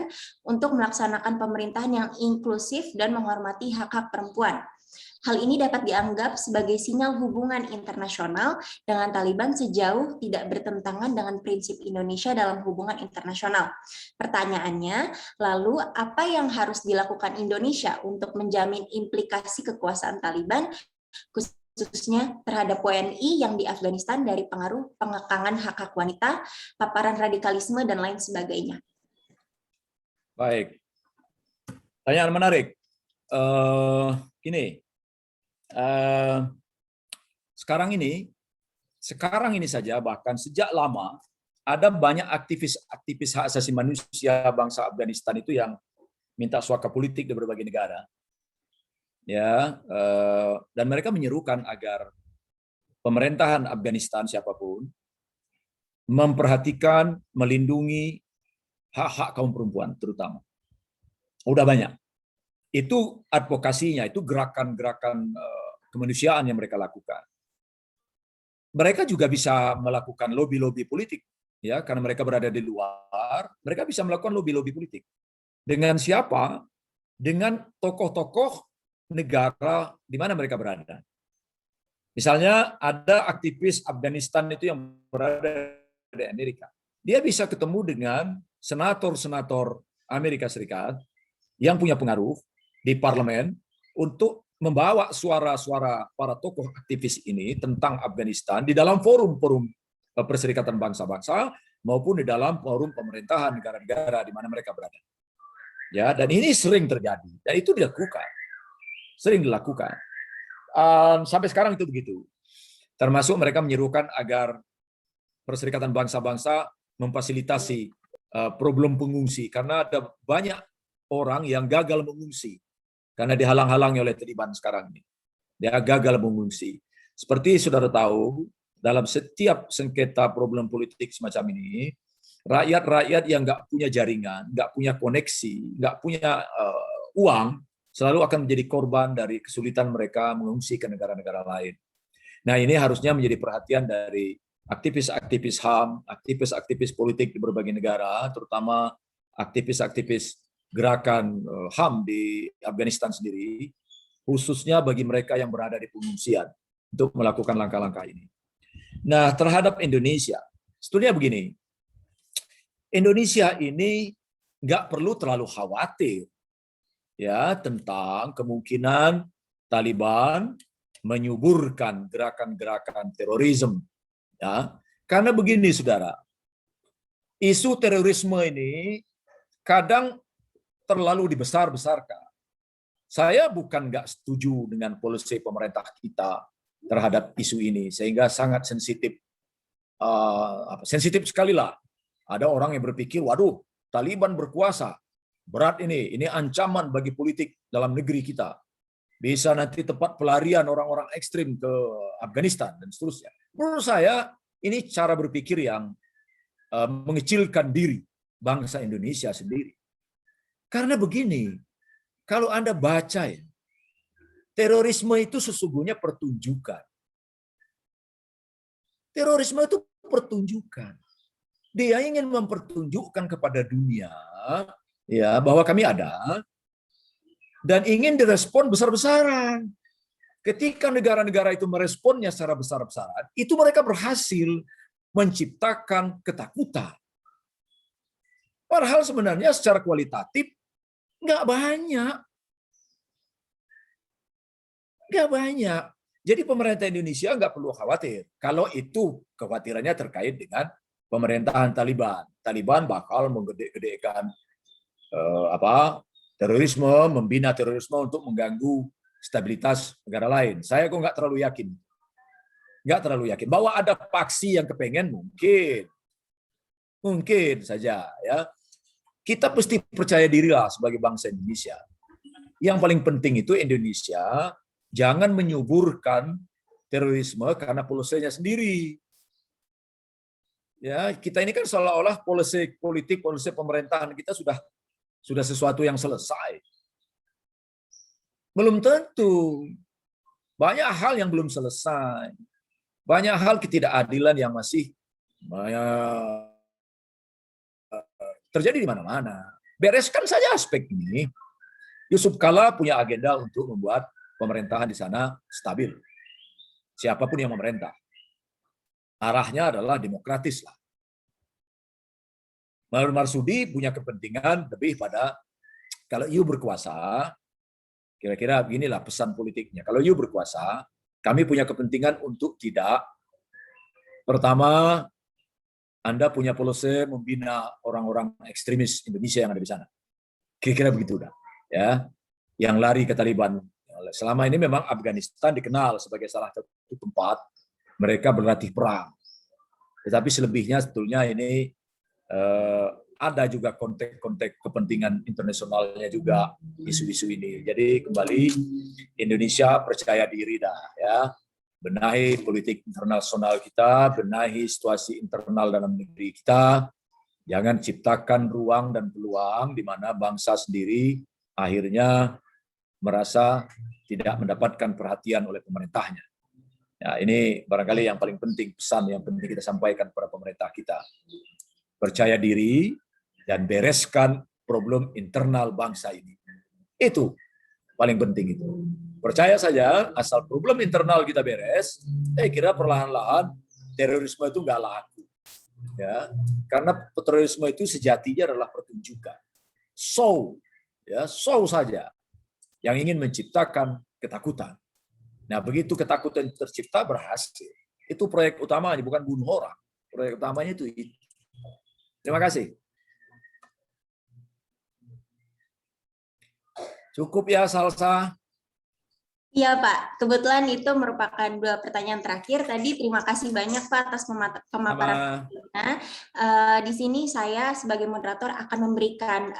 untuk melaksanakan pemerintahan yang inklusif dan menghormati hak-hak perempuan. Hal ini dapat dianggap sebagai sinyal hubungan internasional dengan Taliban sejauh tidak bertentangan dengan prinsip Indonesia dalam hubungan internasional. Pertanyaannya, lalu apa yang harus dilakukan Indonesia untuk menjamin implikasi kekuasaan Taliban, khususnya terhadap WNI yang di Afghanistan dari pengaruh pengekangan hak-hak wanita, paparan radikalisme, dan lain sebagainya? Baik. Pertanyaan menarik. Sekarang ini saja, bahkan sejak lama ada banyak aktivis hak asasi manusia bangsa Afghanistan itu yang minta suaka politik di berbagai negara, ya, dan mereka menyerukan agar pemerintahan Afghanistan siapapun memperhatikan, melindungi hak-hak kaum perempuan terutama. Udah banyak. Itu advokasinya, itu gerakan-gerakan kemanusiaan yang mereka lakukan. Mereka juga bisa melakukan lobby-lobby politik, ya, karena mereka berada di luar, mereka bisa melakukan lobby-lobby politik. Dengan siapa? Dengan tokoh-tokoh negara di mana mereka berada. Misalnya ada aktivis Afghanistan itu yang berada di Amerika. Dia bisa ketemu dengan senator-senator Amerika Serikat yang punya pengaruh di parlemen untuk membawa suara-suara para tokoh aktivis ini tentang Afghanistan di dalam forum-forum Perserikatan Bangsa-Bangsa maupun di dalam forum pemerintahan negara-negara di mana mereka berada. Ya, dan ini sering terjadi dan itu dilakukan. Sering dilakukan. Sampai sekarang itu begitu. Termasuk mereka menyerukan agar Perserikatan Bangsa-Bangsa memfasilitasi problem pengungsi karena ada banyak orang yang gagal mengungsi karena dihalang-halangi oleh Taliban sekarang ini. Dia gagal mengungsi. Seperti saudara tahu, dalam setiap sengketa problem politik semacam ini, rakyat-rakyat yang nggak punya jaringan, nggak punya koneksi, nggak punya uang, selalu akan menjadi korban dari kesulitan mereka mengungsi ke negara-negara lain. Nah, ini harusnya menjadi perhatian dari aktivis-aktivis HAM, aktivis-aktivis politik di berbagai negara, terutama aktivis-aktivis gerakan HAM di Afghanistan sendiri, khususnya bagi mereka yang berada di pengungsian untuk melakukan langkah-langkah ini. Nah, terhadap Indonesia, sebetulnya begini, Indonesia ini nggak perlu terlalu khawatir ya tentang kemungkinan Taliban menyuburkan gerakan-gerakan terorisme. Ya, karena begini, saudara, isu terorisme ini kadang terlalu dibesar-besarkan. Saya bukan nggak setuju dengan polisi pemerintah kita terhadap isu ini, sehingga sangat sensitif. Sensitif sekali lah. Ada orang yang berpikir, waduh, Taliban berkuasa, berat ini ancaman bagi politik dalam negeri kita. Bisa nanti tempat pelarian orang-orang ekstrim ke Afghanistan dan seterusnya. Menurut saya ini cara berpikir yang mengecilkan diri bangsa Indonesia sendiri. Karena begini, kalau Anda baca ya, terorisme itu sesungguhnya pertunjukan. Terorisme itu pertunjukan. Dia ingin mempertunjukkan kepada dunia ya bahwa kami ada, dan ingin direspon besar-besaran. Ketika negara-negara itu meresponnya secara besar-besaran, itu mereka berhasil menciptakan ketakutan. Padahal sebenarnya secara kualitatif nggak banyak. Nggak banyak. Jadi pemerintah Indonesia nggak perlu khawatir. Kalau itu kekhawatirannya terkait dengan pemerintahan Taliban. Taliban bakal menggede-gedekan terorisme, membina terorisme untuk mengganggu stabilitas negara lain. Saya kok nggak terlalu yakin. Nggak terlalu yakin. Bahwa ada faksi yang kepengen mungkin. Mungkin saja. Ya. Kita pasti percaya dirilah sebagai bangsa Indonesia. Yang paling penting itu Indonesia jangan menyuburkan terorisme karena polisinya sendiri. Ya, kita ini kan seolah-olah polisi politik, polisi pemerintahan kita sudah sesuatu yang selesai. Belum tentu. Banyak hal yang belum selesai. Banyak hal ketidakadilan yang masih terjadi di mana-mana. Bereskan saja aspek ini. Yusuf Kala punya agenda untuk membuat pemerintahan di sana stabil. Siapapun yang memerintah. Arahnya adalah demokratis lah. Marsudi punya kepentingan lebih pada kalau you berkuasa, kira-kira beginilah pesan politiknya. Kalau you berkuasa, kami punya kepentingan untuk tidak, pertama, Anda punya polisi membina orang-orang ekstremis Indonesia yang ada di sana. Kira-kira begitu dah. Ya, yang lari ke Taliban. Selama ini memang Afghanistan dikenal sebagai salah satu tempat mereka berlatih perang. Tetapi selebihnya sebetulnya ini ada juga konteks kepentingan internasionalnya juga isu-isu ini. Jadi kembali Indonesia percaya diri dah ya. Benahi politik internasional kita, benahi situasi internal dalam negeri kita. Jangan ciptakan ruang dan peluang di mana bangsa sendiri akhirnya merasa tidak mendapatkan perhatian oleh pemerintahnya. Ya, ini barangkali yang paling penting, pesan yang penting kita sampaikan kepada pemerintah kita. Percaya diri dan bereskan problem internal bangsa ini. Itu paling penting itu. Percaya saja, asal problem internal kita beres, kira perlahan-lahan terorisme itu nggak laku. Ya, karena terorisme itu sejatinya adalah pertunjukan. Show saja yang ingin menciptakan ketakutan. Nah, begitu ketakutan tercipta berhasil. Itu proyek utamanya, bukan bunuh orang. Proyek utamanya itu. Terima kasih. Cukup ya, Salsa? Iya Pak, kebetulan itu merupakan 2 pertanyaan terakhir. Tadi terima kasih banyak Pak atas pemaparan. Di sini saya sebagai moderator akan memberikan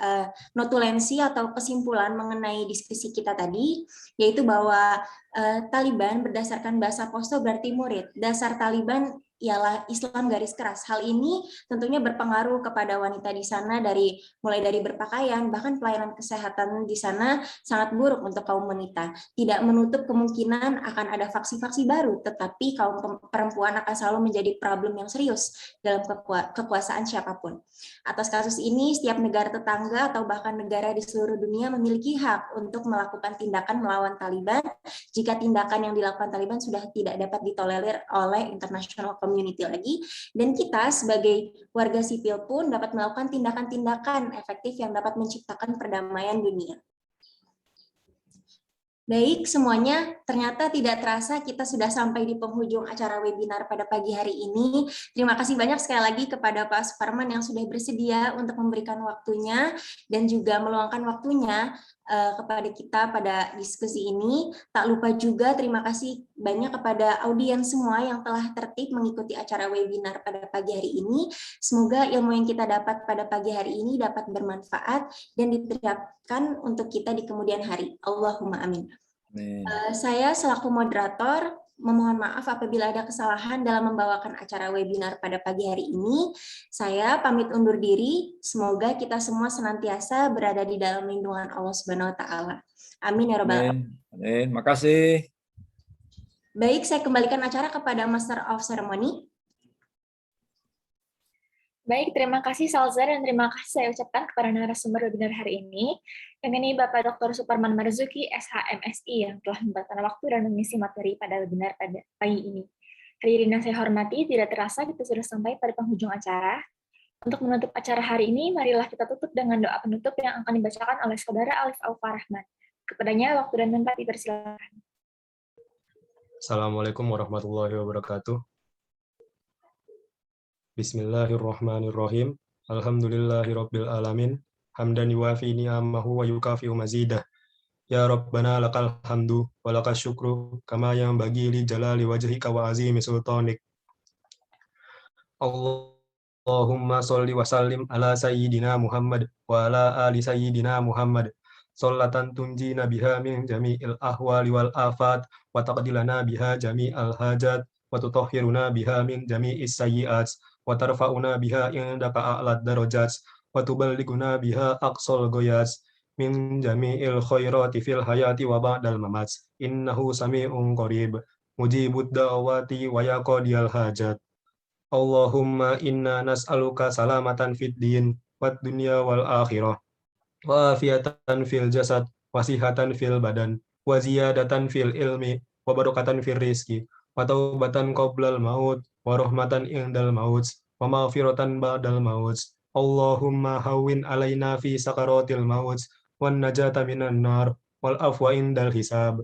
notulensi atau kesimpulan mengenai diskusi kita tadi, yaitu bahwa Taliban berdasarkan bahasa Posto berarti murid. Dasar Taliban ialah Islam garis keras. Hal ini tentunya berpengaruh kepada wanita di sana mulai dari berpakaian, bahkan pelayanan kesehatan di sana sangat buruk untuk kaum wanita. Tidak menutup kemungkinan akan ada faksi-faksi baru, tetapi kaum perempuan akan selalu menjadi problem yang serius dalam kekuasaan siapapun. Atas kasus ini, setiap negara tetangga atau bahkan negara di seluruh dunia memiliki hak untuk melakukan tindakan melawan Taliban jika tindakan yang dilakukan Taliban sudah tidak dapat ditolerir oleh international community lagi, dan kita sebagai warga sipil pun dapat melakukan tindakan-tindakan efektif yang dapat menciptakan perdamaian dunia. Baik, semuanya ternyata tidak terasa kita sudah sampai di penghujung acara webinar pada pagi hari ini. Terima kasih banyak sekali lagi kepada Pak Suparman yang sudah bersedia untuk memberikan waktunya dan juga meluangkan waktunya kepada kita pada diskusi ini. Tak lupa juga terima kasih banyak kepada audiens semua yang telah tertib mengikuti acara webinar pada pagi hari ini. Semoga ilmu yang kita dapat pada pagi hari ini dapat bermanfaat dan diterapkan untuk kita di kemudian hari. Allahumma amin. Saya selaku moderator memohon maaf apabila ada kesalahan dalam membawakan acara webinar pada pagi hari ini. Saya pamit undur diri. Semoga kita semua senantiasa berada di dalam lindungan Allah Subhanahu wa taala. Amin ya rabbal alamin. Amin. Makasih. Baik, saya kembalikan acara kepada Master of Ceremony. Baik, terima kasih Salza dan terima kasih saya ucapkan kepada narasumber webinar hari ini. Yang ini Bapak Dr. Suparman Marzuki, SHMSI, yang telah membatkan waktu dan mengisi materi pada webinar pada pagi ini. Hadirin yang saya hormati, tidak terasa kita sudah sampai pada penghujung acara. Untuk menutup acara hari ini, marilah kita tutup dengan doa penutup yang akan dibacakan oleh Saudara Alif Aufarahman. Kepadanya waktu dan tempat dipersilakan. Assalamualaikum warahmatullahi wabarakatuh. Bismillahirrahmanirrahim. Alhamdulillahirabbil alamin. Hamdan yuwafi ni'amahu wa yukafi'u mazidah. Ya Rabbana lakal hamdu wa lakal syukru kama yanbaghi li jalali wajhika wa azimi sultanik. Allahumma sholli wa sallim ala sayyidina Muhammad wa ala ali sayyidina Muhammad. Sholatan tunjina biha min jami'il ahwali wal afat wa taqdilana biha jami'al hajat wa tutahhiruna biha min jami'is sayyi'at wa tarfa'una biha indaka a'lad darajat wa tuballighuna biha aqsal ghayat min jami'il khairati fil hayati wa ba'dal mamat. Innahu sami'un qarib mujibud da'wati wa yaqdiyal hajat. Allahumma inna nas'aluka salamatan fid din wad dunya wal akhirah wa afiatan fil jasad wa sihatan fil badan wa ziyadatan fil ilmi wa barakatan fil rizki wa taubatan qoblal maut wa rahmatan indal maut wa maghfiratan ba'dal maut. Allahumma hawwin alaina fi sakaratil maut wan najata minan nar wal afwa indal hisab.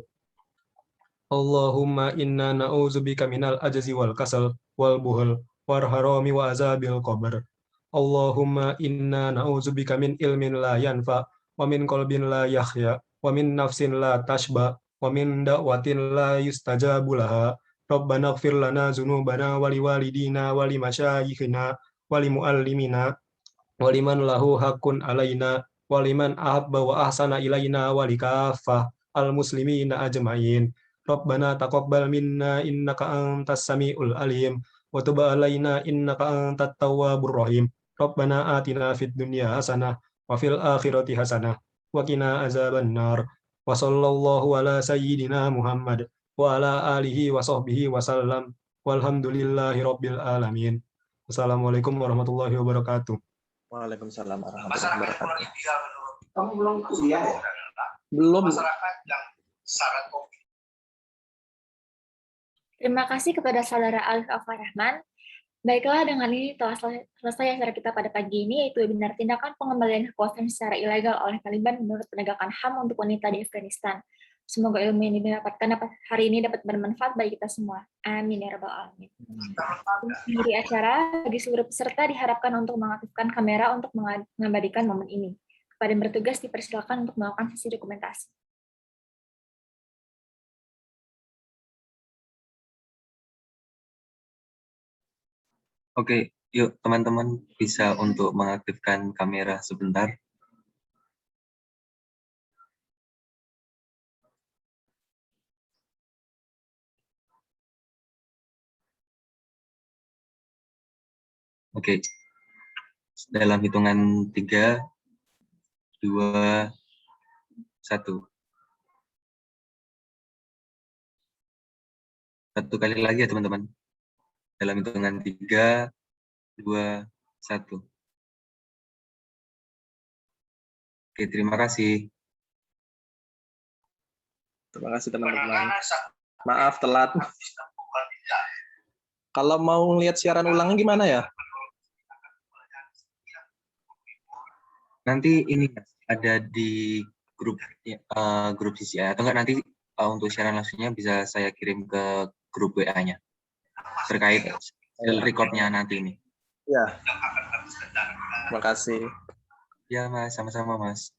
Allahumma inna na'udzubika minal ajzi wal kasal wal buhl war harami wa azabil qabr. Allahumma inna na'udzubika min ilmin la yanfa wa min qalbin la yahya wa min nafsin la tashba wa min da'watin la yustajabu laha. Rabbana ighfir lana dzunubana wa liwalidina wa limasyayikhina wa limuallimina wa liman lahu haqqun alaina wa liman ahabba wa ahsana ilaina wa likafah al muslimina ajmain. Rabbana taqabbal minna innaka antas samiul alim wa tub alaina innaka antat tawwabur rahim. Rabbana atina fid dunya hasanah wa fil akhirati hasanah wa qina azaban nar. Wa sallallahu ala sayyidina Muhammad wa ala alihi wa sahbihi wa sallam. Walhamdulillahi rabbil alamin. Wassalamualaikum warahmatullahi wabarakatuh. Waalaikumsalam warahmatullahi wabarakatuh. Kamu belum kuliah ya? Belum. Masyarakat yang syarat COVID. Terima kasih kepada Saudara Alif Aufarahman. Baiklah, dengan ini telah selesai acara kita pada pagi ini, yaitu webinar tindakan pengembalian kekuasaan secara ilegal oleh Taliban menurut penegakan HAM untuk wanita di Afghanistan. Semoga ilmu yang didapatkan hari ini dapat bermanfaat bagi kita semua. Amin ya rabbal alamin. Di acara, bagi seluruh peserta diharapkan untuk mengaktifkan kamera untuk mengabadikan momen ini. Kepada yang bertugas dipersilakan untuk melakukan sesi dokumentasi. Oke, yuk teman-teman bisa untuk mengaktifkan kamera sebentar. Oke. Dalam hitungan 3, 2, 1. Satu kali lagi ya teman-teman. Dalam hitungan 3, 2, 1. Oke, terima kasih. Terima kasih teman-teman. Maaf telat. Kalau mau lihat siaran ulang gimana ya? Nanti ini ada di grup grup CCI atau enggak nanti untuk siaran langsungnya bisa saya kirim ke grup WA-nya terkait record-nya nanti ini. Ya. Terima kasih. Ya Mas, sama-sama Mas.